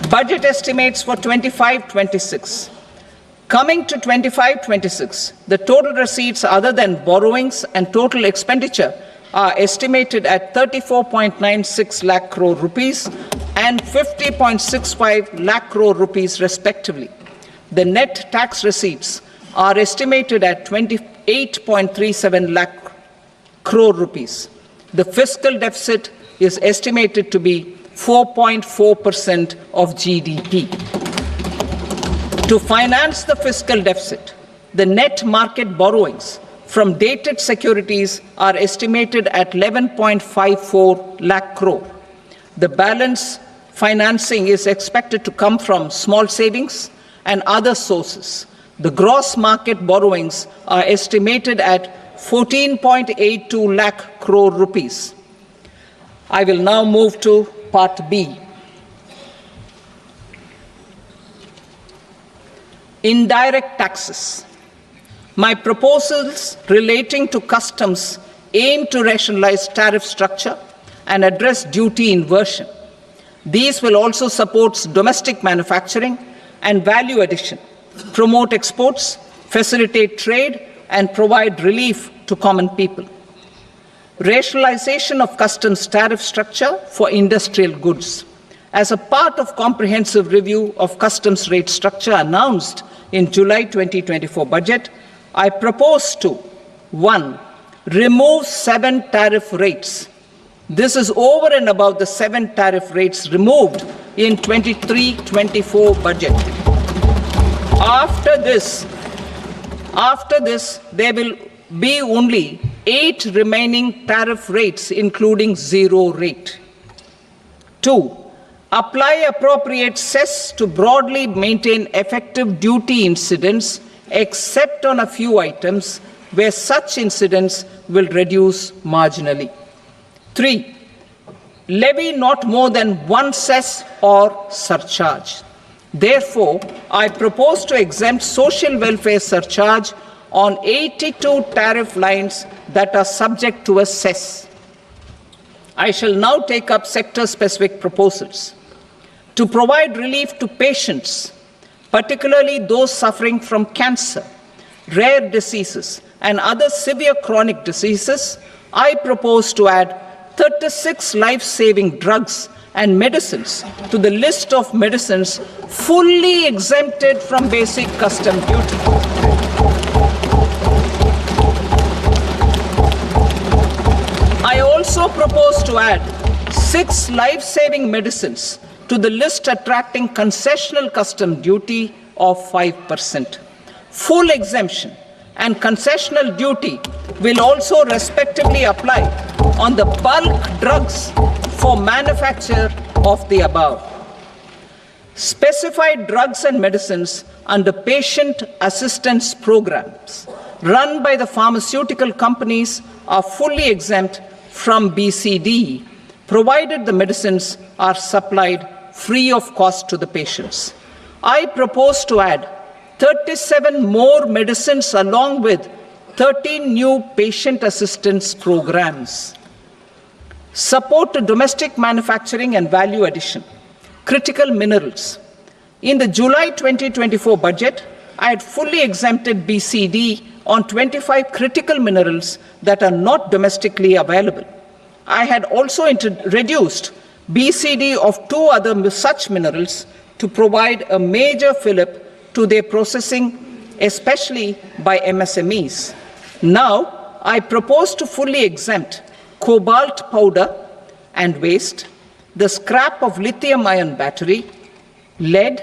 Budget estimates for 25-26. Coming to 25-26, the total receipts other than borrowings and total expenditure are estimated at 34.96 lakh crore rupees and 50.65 lakh crore rupees respectively. The net tax receipts are estimated at 28.37 lakh crore rupees. The fiscal deficit is estimated to be 4.4% of GDP. To finance the fiscal deficit, the net market borrowings from dated securities are estimated at 11.54 lakh crore. The balance financing is expected to come from small savings and other sources. The gross market borrowings are estimated at 14.82 lakh crore rupees. I will now move to Part B. Indirect taxes. My proposals relating to customs aim to rationalize tariff structure and address duty inversion. These will also support domestic manufacturing and value addition, promote exports, facilitate trade, and provide relief to common people. Rationalization of customs tariff structure for industrial goods. As a part of comprehensive review of customs rate structure announced in July 2024 budget, I propose to 1. Remove 7 tariff rates. This is over and above the 7 tariff rates removed in 23-24 budget. After this, there will be only 8 remaining tariff rates, including 0 rate. 2. Apply appropriate cess to broadly maintain effective duty incidence, except on a few items where such incidence will reduce marginally. 3. Levy not more than 1 cess or surcharge. Therefore, I propose to exempt social welfare surcharge on 82 tariff lines that are subject to a cess. I shall now take up sector-specific proposals. To provide relief to patients, particularly those suffering from cancer, rare diseases, and other severe chronic diseases, I propose to add 36 life-saving drugs and medicines to the list of medicines fully exempted from basic custom duty. I also propose to add 6 life-saving medicines to the list attracting concessional custom duty of 5%. Full exemption and concessional duty will also respectively apply on the bulk drugs for manufacture of the above. Specified drugs and medicines under patient assistance programs run by the pharmaceutical companies are fully exempt from BCD, provided the medicines are supplied free of cost to the patients. I propose to add 37 more medicines along with 13 new patient assistance programs. Support to domestic manufacturing and value addition. Critical minerals. In the July 2024 budget, I had fully exempted BCD on 25 critical minerals that are not domestically available. I had also reduced BCD of 2 other such minerals to provide a major fillip to their processing, especially by MSMEs. Now, I propose to fully exempt cobalt powder and waste, the scrap of lithium-ion battery, lead,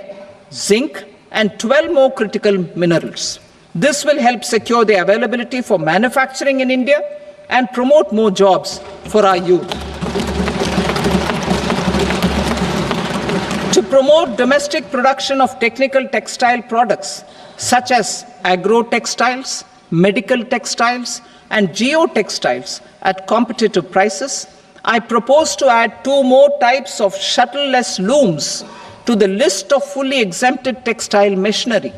zinc, and 12 more critical minerals. This will help secure the availability for manufacturing in India and promote more jobs for our youth. To promote domestic production of technical textile products such as agro-textiles, medical textiles, and geotextiles at competitive prices, I propose to add 2 more types of shuttle-less looms to the list of fully exempted textile machinery.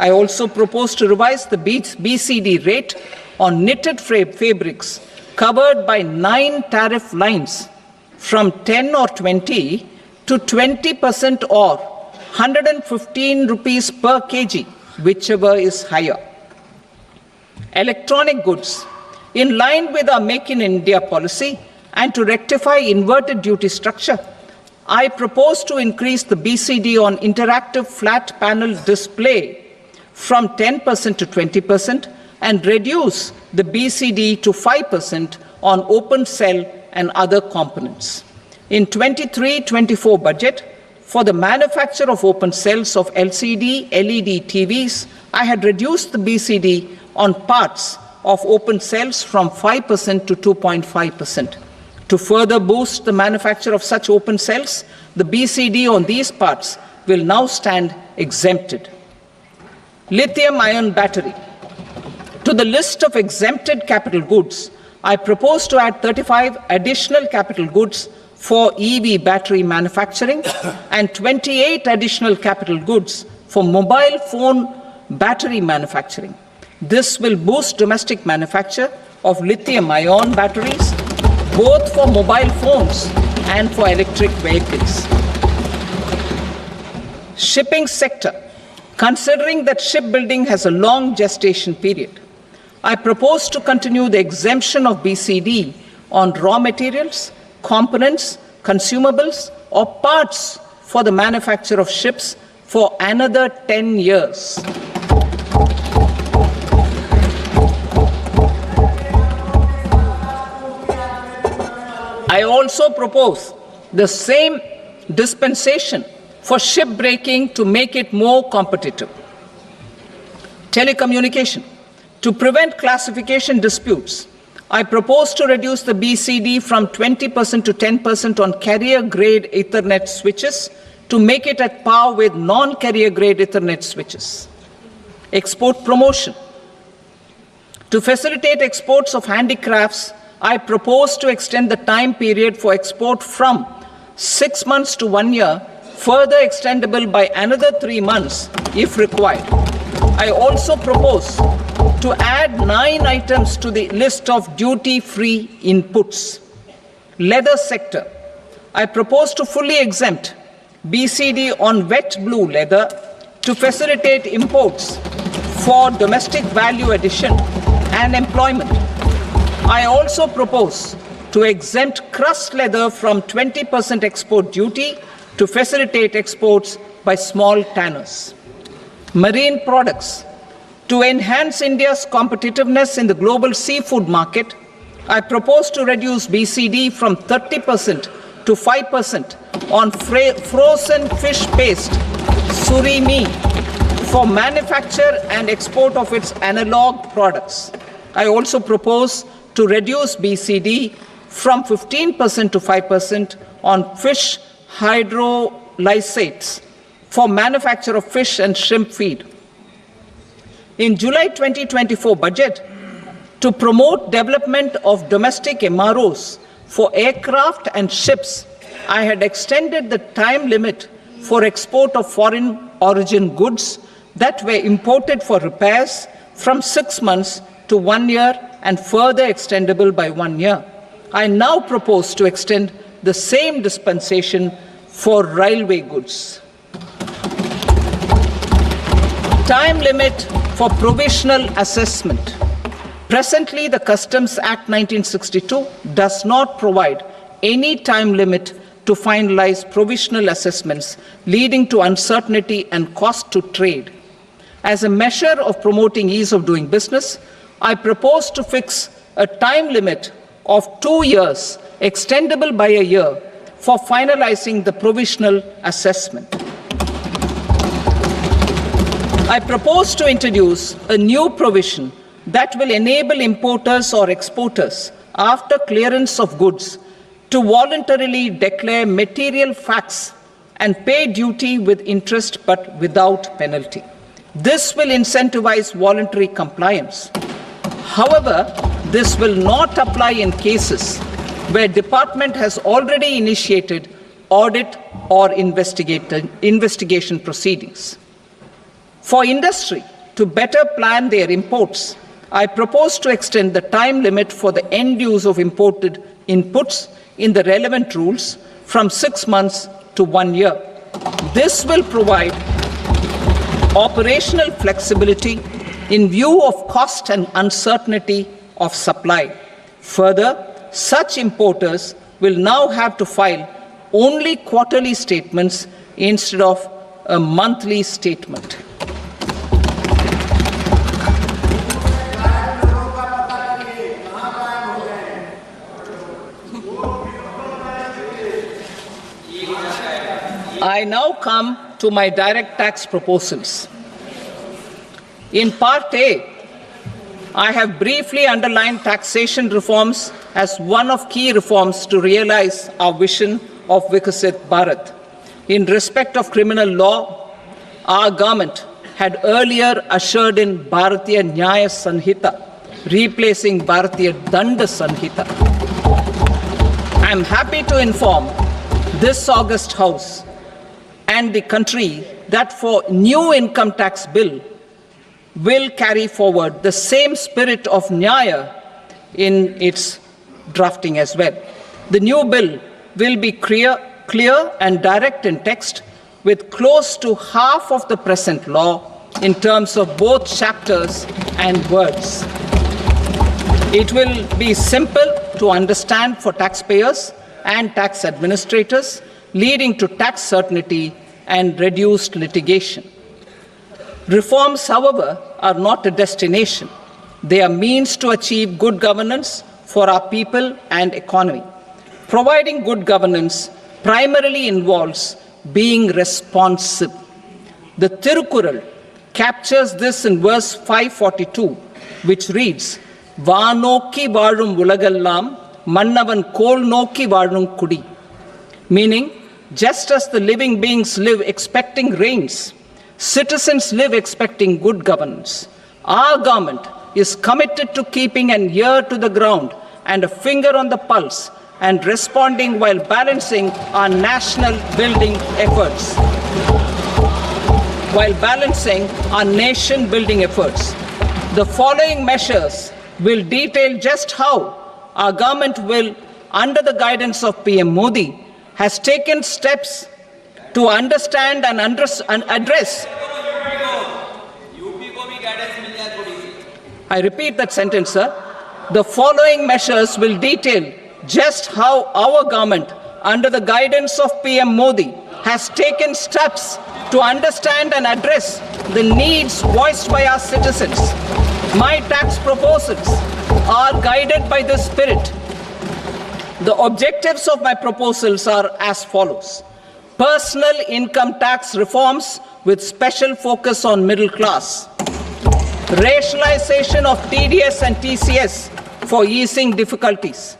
I also propose to revise the BCD rate on knitted fabrics covered by 9 tariff lines from 10 or 20 to 20% or 115 rupees per kg, whichever is higher. Electronic goods. In line with our Make in India policy and to rectify inverted duty structure, I propose to increase the BCD on interactive flat panel display from 10% to 20% and reduce the BCD to 5% on open cell and other components. In 23-24 budget, for the manufacture of open cells of LCD, LED TVs, I had reduced the BCD on parts of open cells from 5% to 2.5%. To further boost the manufacture of such open cells, the BCD on these parts will now stand exempted. Lithium-ion battery. To the list of exempted capital goods, I propose to add 35 additional capital goods for EV battery manufacturing and 28 additional capital goods for mobile phone battery manufacturing. This will boost domestic manufacture of lithium-ion batteries, both for mobile phones and for electric vehicles. Shipping sector. Considering that shipbuilding has a long gestation period, I propose to continue the exemption of BCD on raw materials, components, consumables, or parts for the manufacture of ships for another 10 years. I also propose the same dispensation for shipbreaking to make it more competitive. Telecommunication. To prevent classification disputes, I propose to reduce the BCD from 20% to 10% on carrier-grade Ethernet switches to make it at par with non-carrier-grade Ethernet switches. Export promotion. To facilitate exports of handicrafts, I propose to extend the time period for export from 6 months to 1 year, further extendable by another 3 months if required. I also propose to add 9 items to the list of duty-free inputs. Leather sector. I propose to fully exempt BCD on wet blue leather to facilitate imports for domestic value addition and employment. I also propose to exempt crust leather from 20% export duty to facilitate exports by small tanners. Marine products. To enhance India's competitiveness in the global seafood market, I propose to reduce BCD from 30% to 5% on frozen fish paste, surimi, for manufacture and export of its analog products. I also propose to reduce BCD from 15% to 5% on fish hydrolysates for manufacture of fish and shrimp feed. In July 2024 budget, to promote development of domestic MROs for aircraft and ships, I had extended the time limit for export of foreign origin goods that were imported for repairs from 6 months to 1 year and further extendable by 1 year. I now propose to extend the same dispensation for railway goods. Time limit for provisional assessment. Presently, the Customs Act 1962 does not provide any time limit to finalize provisional assessments, leading to uncertainty and cost to trade. As a measure of promoting ease of doing business, I propose to fix a time limit of 2 years, extendable by a year, for finalizing the provisional assessment. I propose to introduce a new provision that will enable importers or exporters, after clearance of goods, to voluntarily declare material facts and pay duty with interest but without penalty. This will incentivize voluntary compliance. However, this will not apply in cases where department has already initiated audit or investigation proceedings. For industry to better plan their imports, I propose to extend the time limit for the end use of imported inputs in the relevant rules from 6 months to 1 year. This will provide operational flexibility in view of cost and uncertainty of supply. Further, such importers will now have to file only quarterly statements instead of a monthly statement. I now come to my direct tax proposals. In Part A, I have briefly underlined taxation reforms as one of key reforms to realize our vision of Vikasit Bharat. In respect of criminal law, our government had earlier ushered in Bharatiya Nyaya Sanhita, replacing Bharatiya Danda Sanhita. I am happy to inform this august House and the country that for new income tax bill, will carry forward the same spirit of Nyaya in its drafting as well. The new bill will be clear and direct in text, with close to half of the present law in terms of both chapters and words. It will be simple to understand for taxpayers and tax administrators, leading to tax certainty and reduced litigation. Reforms, however, are not a destination. They are means to achieve good governance for our people and economy. Providing good governance primarily involves being responsive. The Tirukkural captures this in verse 542, which reads, "Vaanokki vaazhum ulagallam, mannavan kol nokki vaazhum kudi," meaning, just as the living beings live expecting rains, citizens live expecting good governance. Our government is committed to keeping an ear to the ground and a finger on the pulse and responding while balancing our national building efforts. The following measures will detail just how our government will, under the guidance of PM Modi, has taken steps to understand and address. I repeat that sentence, sir. The following measures will detail just how our government, under the guidance of PM Modi, has taken steps to understand and address the needs voiced by our citizens. My tax proposals are guided by this spirit. The objectives of my proposals are as follows: personal income tax reforms with special focus on middle class, rationalization of TDS and TCS for easing difficulties,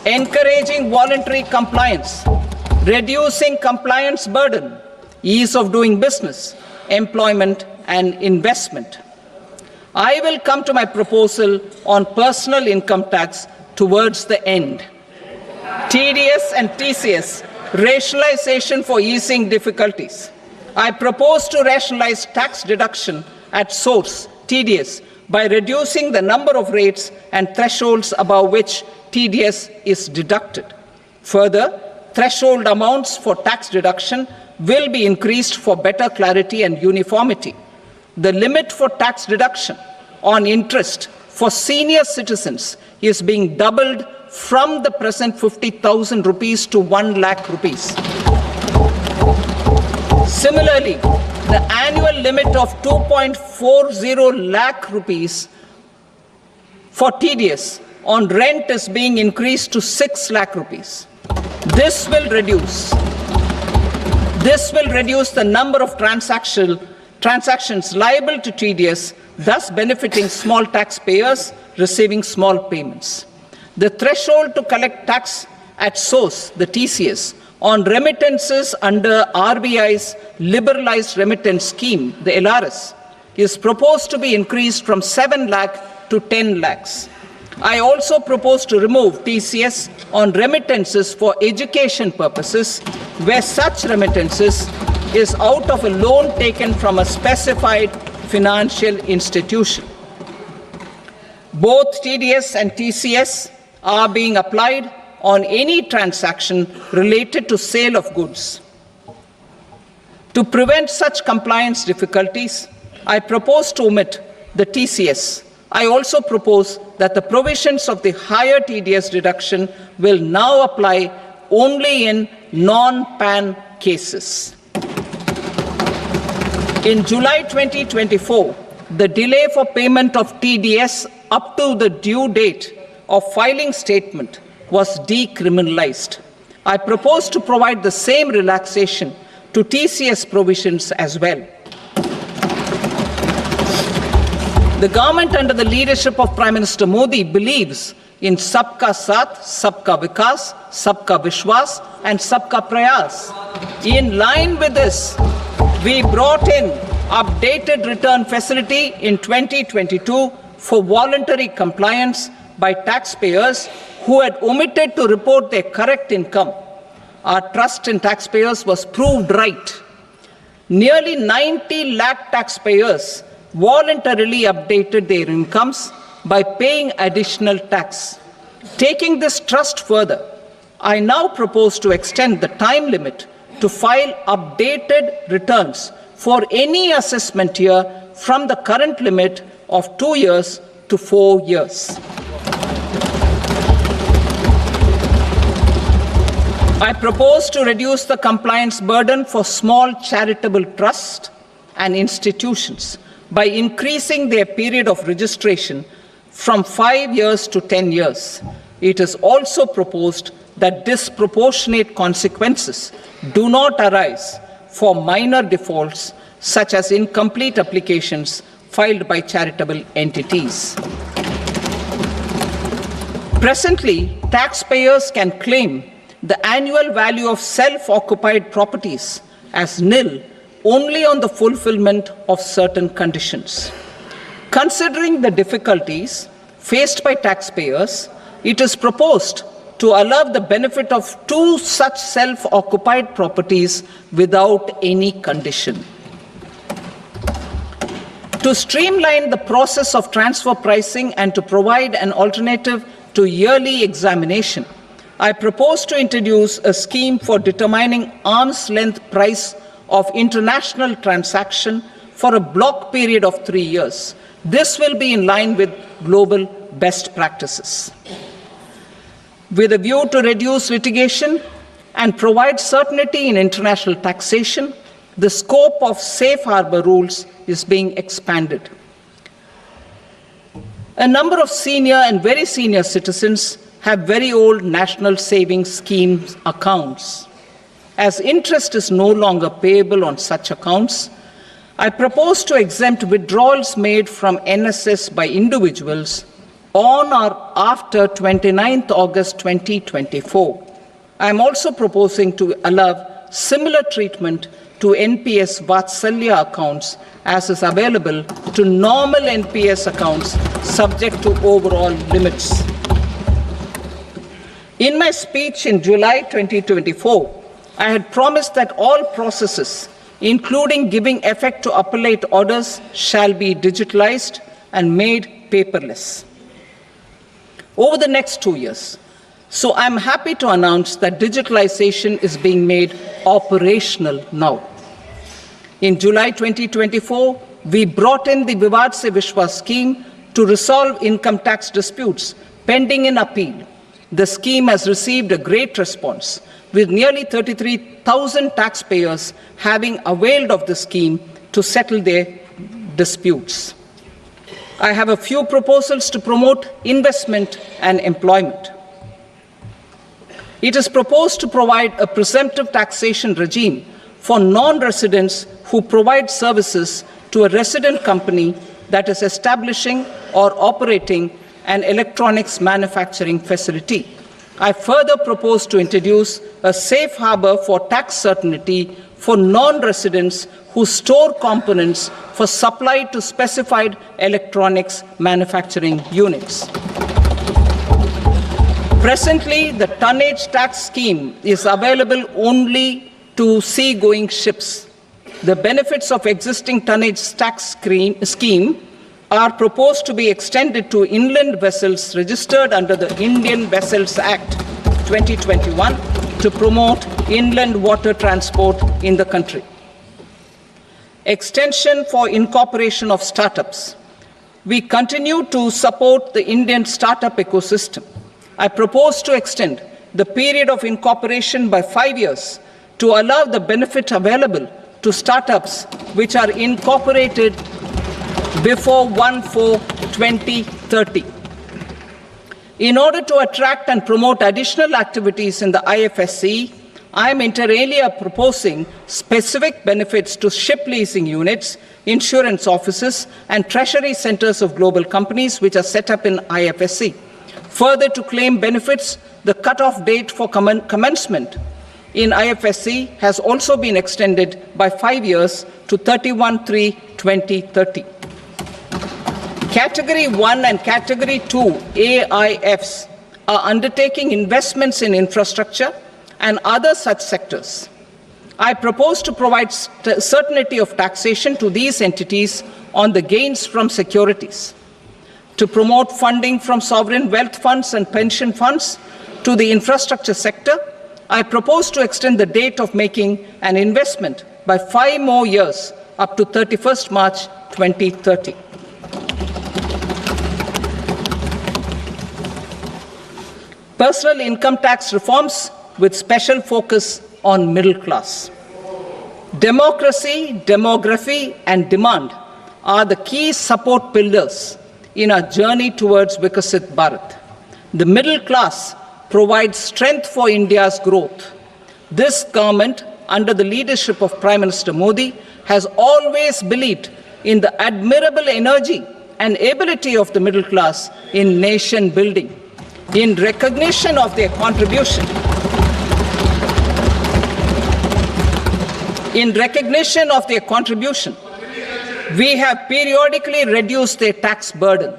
encouraging voluntary compliance, reducing compliance burden, ease of doing business, employment and investment. I will come to my proposal on personal income tax towards the end. TDS and TCS, rationalization for easing difficulties. I propose to rationalize tax deduction at source, TDS, by reducing the number of rates and thresholds above which TDS is deducted. Further, threshold amounts for tax deduction will be increased for better clarity and uniformity. The limit for tax deduction on interest for senior citizens is being doubled from the present 50,000 rupees to 1 lakh rupees. Similarly, the annual limit of 2.40 lakh rupees for TDS on rent is being increased to 6 lakh rupees. This will reduce the number of transactions liable to TDS, thus benefiting small taxpayers receiving small payments. The threshold to collect tax at source, the TCS, on remittances under RBI's liberalized remittance scheme, the LRS, is proposed to be increased from 7 lakh to 10 lakhs. I also propose to remove TCS on remittances for education purposes, where such remittances is out of a loan taken from a specified financial institution. Both TDS and TCS are being applied on any transaction related to sale of goods. To prevent such compliance difficulties, I propose to omit the TCS. I also propose that the provisions of the higher TDS deduction will now apply only in non-PAN cases. In July 2024, the delay for payment of TDS up to the due date of filing statement was decriminalized. I propose to provide the same relaxation to TCS provisions as well. The government under the leadership of Prime Minister Modi believes in Sabka Saath, Sabka Vikas, Sabka Vishwas and Sabka Prayas. In line with this, we brought in updated return facility in 2022 for voluntary compliance by taxpayers who had omitted to report their correct income. Our trust in taxpayers was proved right. Nearly 90 lakh taxpayers voluntarily updated their incomes by paying additional tax. Taking this trust further, I now propose to extend the time limit to file updated returns for any assessment year from the current limit of 2 years to 4 years. I propose to reduce the compliance burden for small charitable trusts and institutions by increasing their period of registration from 5 years to 10 years. It is also proposed that disproportionate consequences do not arise for minor defaults such as incomplete applications filed by charitable entities. Presently, taxpayers can claim the annual value of self-occupied properties as nil only on the fulfillment of certain conditions. Considering the difficulties faced by taxpayers, it is proposed to allow the benefit of 2 such self-occupied properties without any condition. To streamline the process of transfer pricing and to provide an alternative to yearly examination, I propose to introduce a scheme for determining arm's length price of international transaction for a block period of 3 years. This will be in line with global best practices. With a view to reduce litigation and provide certainty in international taxation, the scope of safe harbor rules is being expanded. A number of senior and very senior citizens have very old national savings schemes accounts. As interest is no longer payable on such accounts, I propose to exempt withdrawals made from NSS by individuals on or after 29th August 2024. I am also proposing to allow similar treatment to NPS Vatsalya accounts as is available to normal NPS accounts subject to overall limits. In my speech in July 2024, I had promised that all processes, including giving effect to appellate orders, shall be digitalized and made paperless over the next 2 years. So I'm happy to announce that digitalization is being made operational now. In July 2024, we brought in the Vivad Se Vishwas scheme to resolve income tax disputes pending in appeal. The scheme has received a great response, with nearly 33,000 taxpayers having availed of the scheme to settle their disputes. I have a few proposals to promote investment and employment. It is proposed to provide a presumptive taxation regime for non-residents who provide services to a resident company that is establishing or operating an electronics manufacturing facility. I further propose to introduce a safe harbor for tax certainty for non-residents who store components for supply to specified electronics manufacturing units. Presently, the tonnage tax scheme is available only to sea-going ships. The benefits of existing tonnage tax scheme are proposed to be extended to inland vessels registered under the Indian Vessels Act 2021 to promote inland water transport in the country. Extension for incorporation of startups. We continue to support the Indian startup ecosystem. I propose to extend the period of incorporation by 5 years to allow the benefit available to startups which are incorporated before 1/4/2030. In order to attract and promote additional activities in the IFSC, I am inter alia proposing specific benefits to ship leasing units, insurance offices, and treasury centers of global companies which are set up in IFSC. Further, to claim benefits, the cut-off date for commencement in IFSC has also been extended by 5 years to 31/3/2030. Category 1 and Category 2 AIFs are undertaking investments in infrastructure and other such sectors. I propose to provide certainty of taxation to these entities on the gains from securities, to promote funding from sovereign wealth funds and pension funds to the infrastructure sector. I propose to extend the date of making an investment by 5 more years up to 31st March 2030. Personal income tax reforms with special focus on middle class. Democracy, demography, and demand are the key support pillars in our journey towards Vikasit Bharat. The middle class provides strength for India's growth. This government, under the leadership of Prime Minister Modi, has always believed in the admirable energy and ability of the middle class in nation building. In recognition of their contribution, we have periodically reduced their tax burden.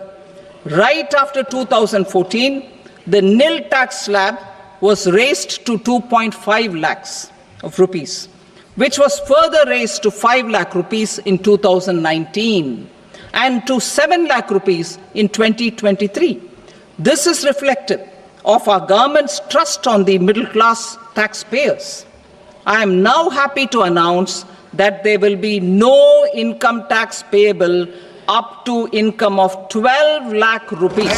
Right after 2014, the nil tax slab was raised to 2.5 lakhs of rupees, which was further raised to 5 lakh rupees in 2019 and to 7 lakh rupees in 2023. This is reflective of our government's trust on the middle class taxpayers. I am now happy to announce that there will be no income tax payable up to income of 12 lakh rupees.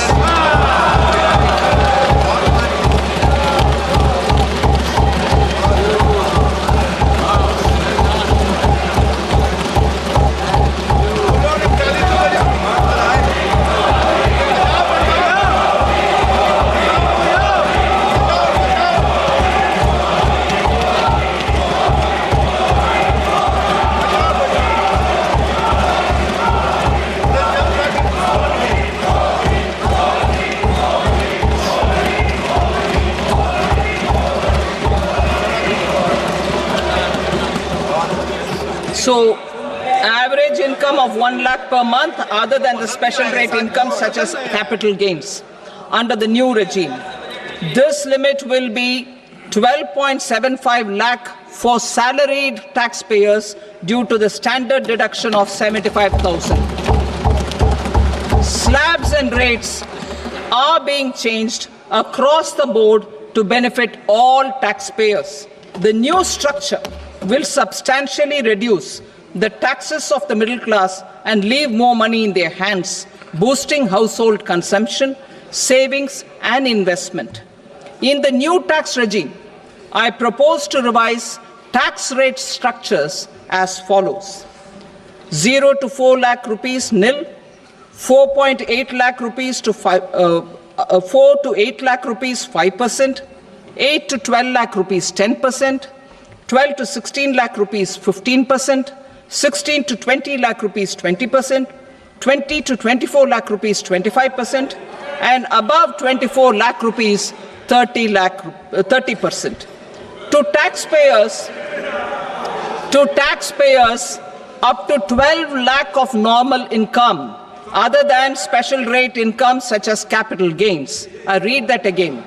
So, average income of 1 lakh per month other than the special rate income such as capital gains under the new regime. This limit will be 12.75 lakh for salaried taxpayers due to the standard deduction of 75,000. Slabs and rates are being changed across the board to benefit all taxpayers. The new structure will substantially reduce the taxes of the middle class and leave more money in their hands, boosting household consumption, savings, and investment. In the new tax regime, I propose to revise tax rate structures as follows: 0 to 4 lakh rupees nil, 4.8 lakh rupees to 4 to 8 lakh rupees 5%, 8 to 12 lakh rupees 10%, 12 to 16 lakh rupees 15%, 16 to 20 lakh rupees 20%, 20 to 24 lakh rupees 25%, and above 24 lakh rupees 30%. To taxpayers up to 12 lakh of normal income other than special rate income such as capital gains. I read that again.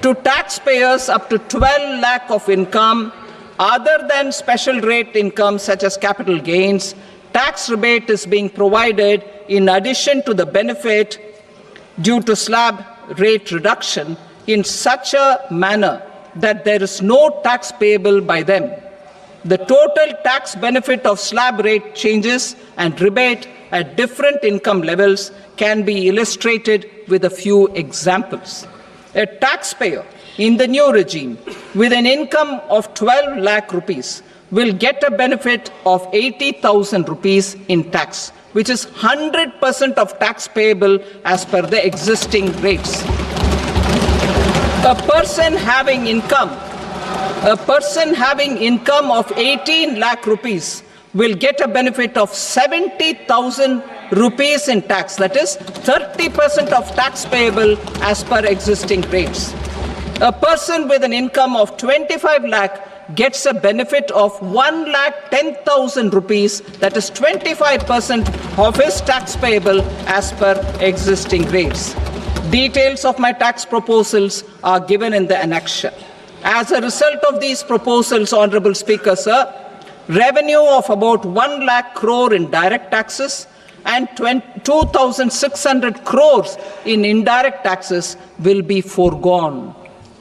To taxpayers up to 12 lakh of income other than special rate income such as capital gains, tax rebate is being provided in addition to the benefit due to slab rate reduction in such a manner that there is no tax payable by them. The total tax benefit of slab rate changes and rebate at different income levels can be illustrated with a few examples. A taxpayer in the new regime with an income of 12 lakh rupees will get a benefit of 80,000 rupees in tax, which is 100% of tax payable as per the existing rates. A person having income of 18 lakh rupees will get a benefit of 70,000 rupees in tax, that is 30% of tax payable as per existing rates. A person with an income of 25 lakh gets a benefit of 1,10,000 rupees, that is 25% of his tax payable as per existing rates. Details of my tax proposals are given in the annexure. As a result of these proposals, Honorable Speaker, sir, revenue of about 1 lakh crore in direct taxes and 2,600 crores in indirect taxes will be foregone.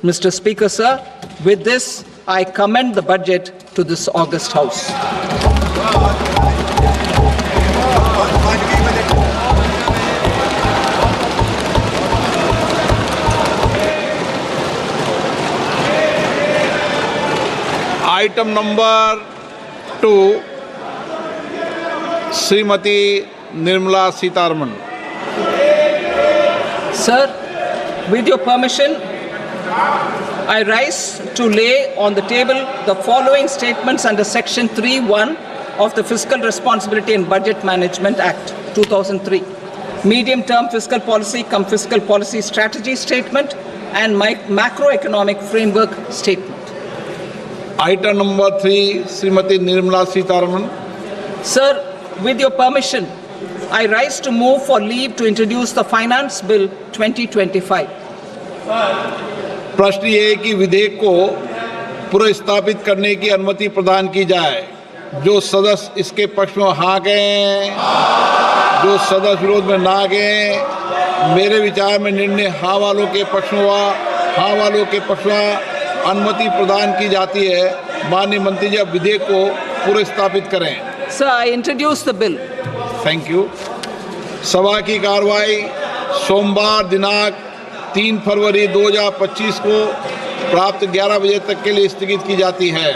Mr. Speaker, sir, with this, I commend the budget to this august House. Item number 2, Srimati Nirmala Sitharaman. Sir, with your permission, I rise to lay on the table the following statements under Section 3(1) of the Fiscal Responsibility and Budget Management Act 2003. Medium-term fiscal policy cum fiscal policy strategy statement and macroeconomic framework statement. Item number 3, Srimati Nirmala Sitharaman. Sir, with your permission, I rise to move for leave to introduce the Finance Bill 2025. प्रश्न ये है कि विधेयक को पुनर्स्थापित करने की अनुमति प्रदान की जाए। जो सदस्य इसके पक्ष में हाँ कहें, जो सदस्य विरोध में ना कहें। मेरे विचार में निर्णय हाँ वालों के पक्ष में हुआ, हाँ वालों के पक्ष में अनुमति प्रदान की जाती है। माननीय मंत्री जी अब विधेयक को पुनर्स्थापित करें। Sir, I introduce the bill. Thank you. सभा की कार्रवाई सोमवार दिनांक 3 फरवरी 2025 को प्राप्त 11 बजे तक के लिए स्थगित की जाती है।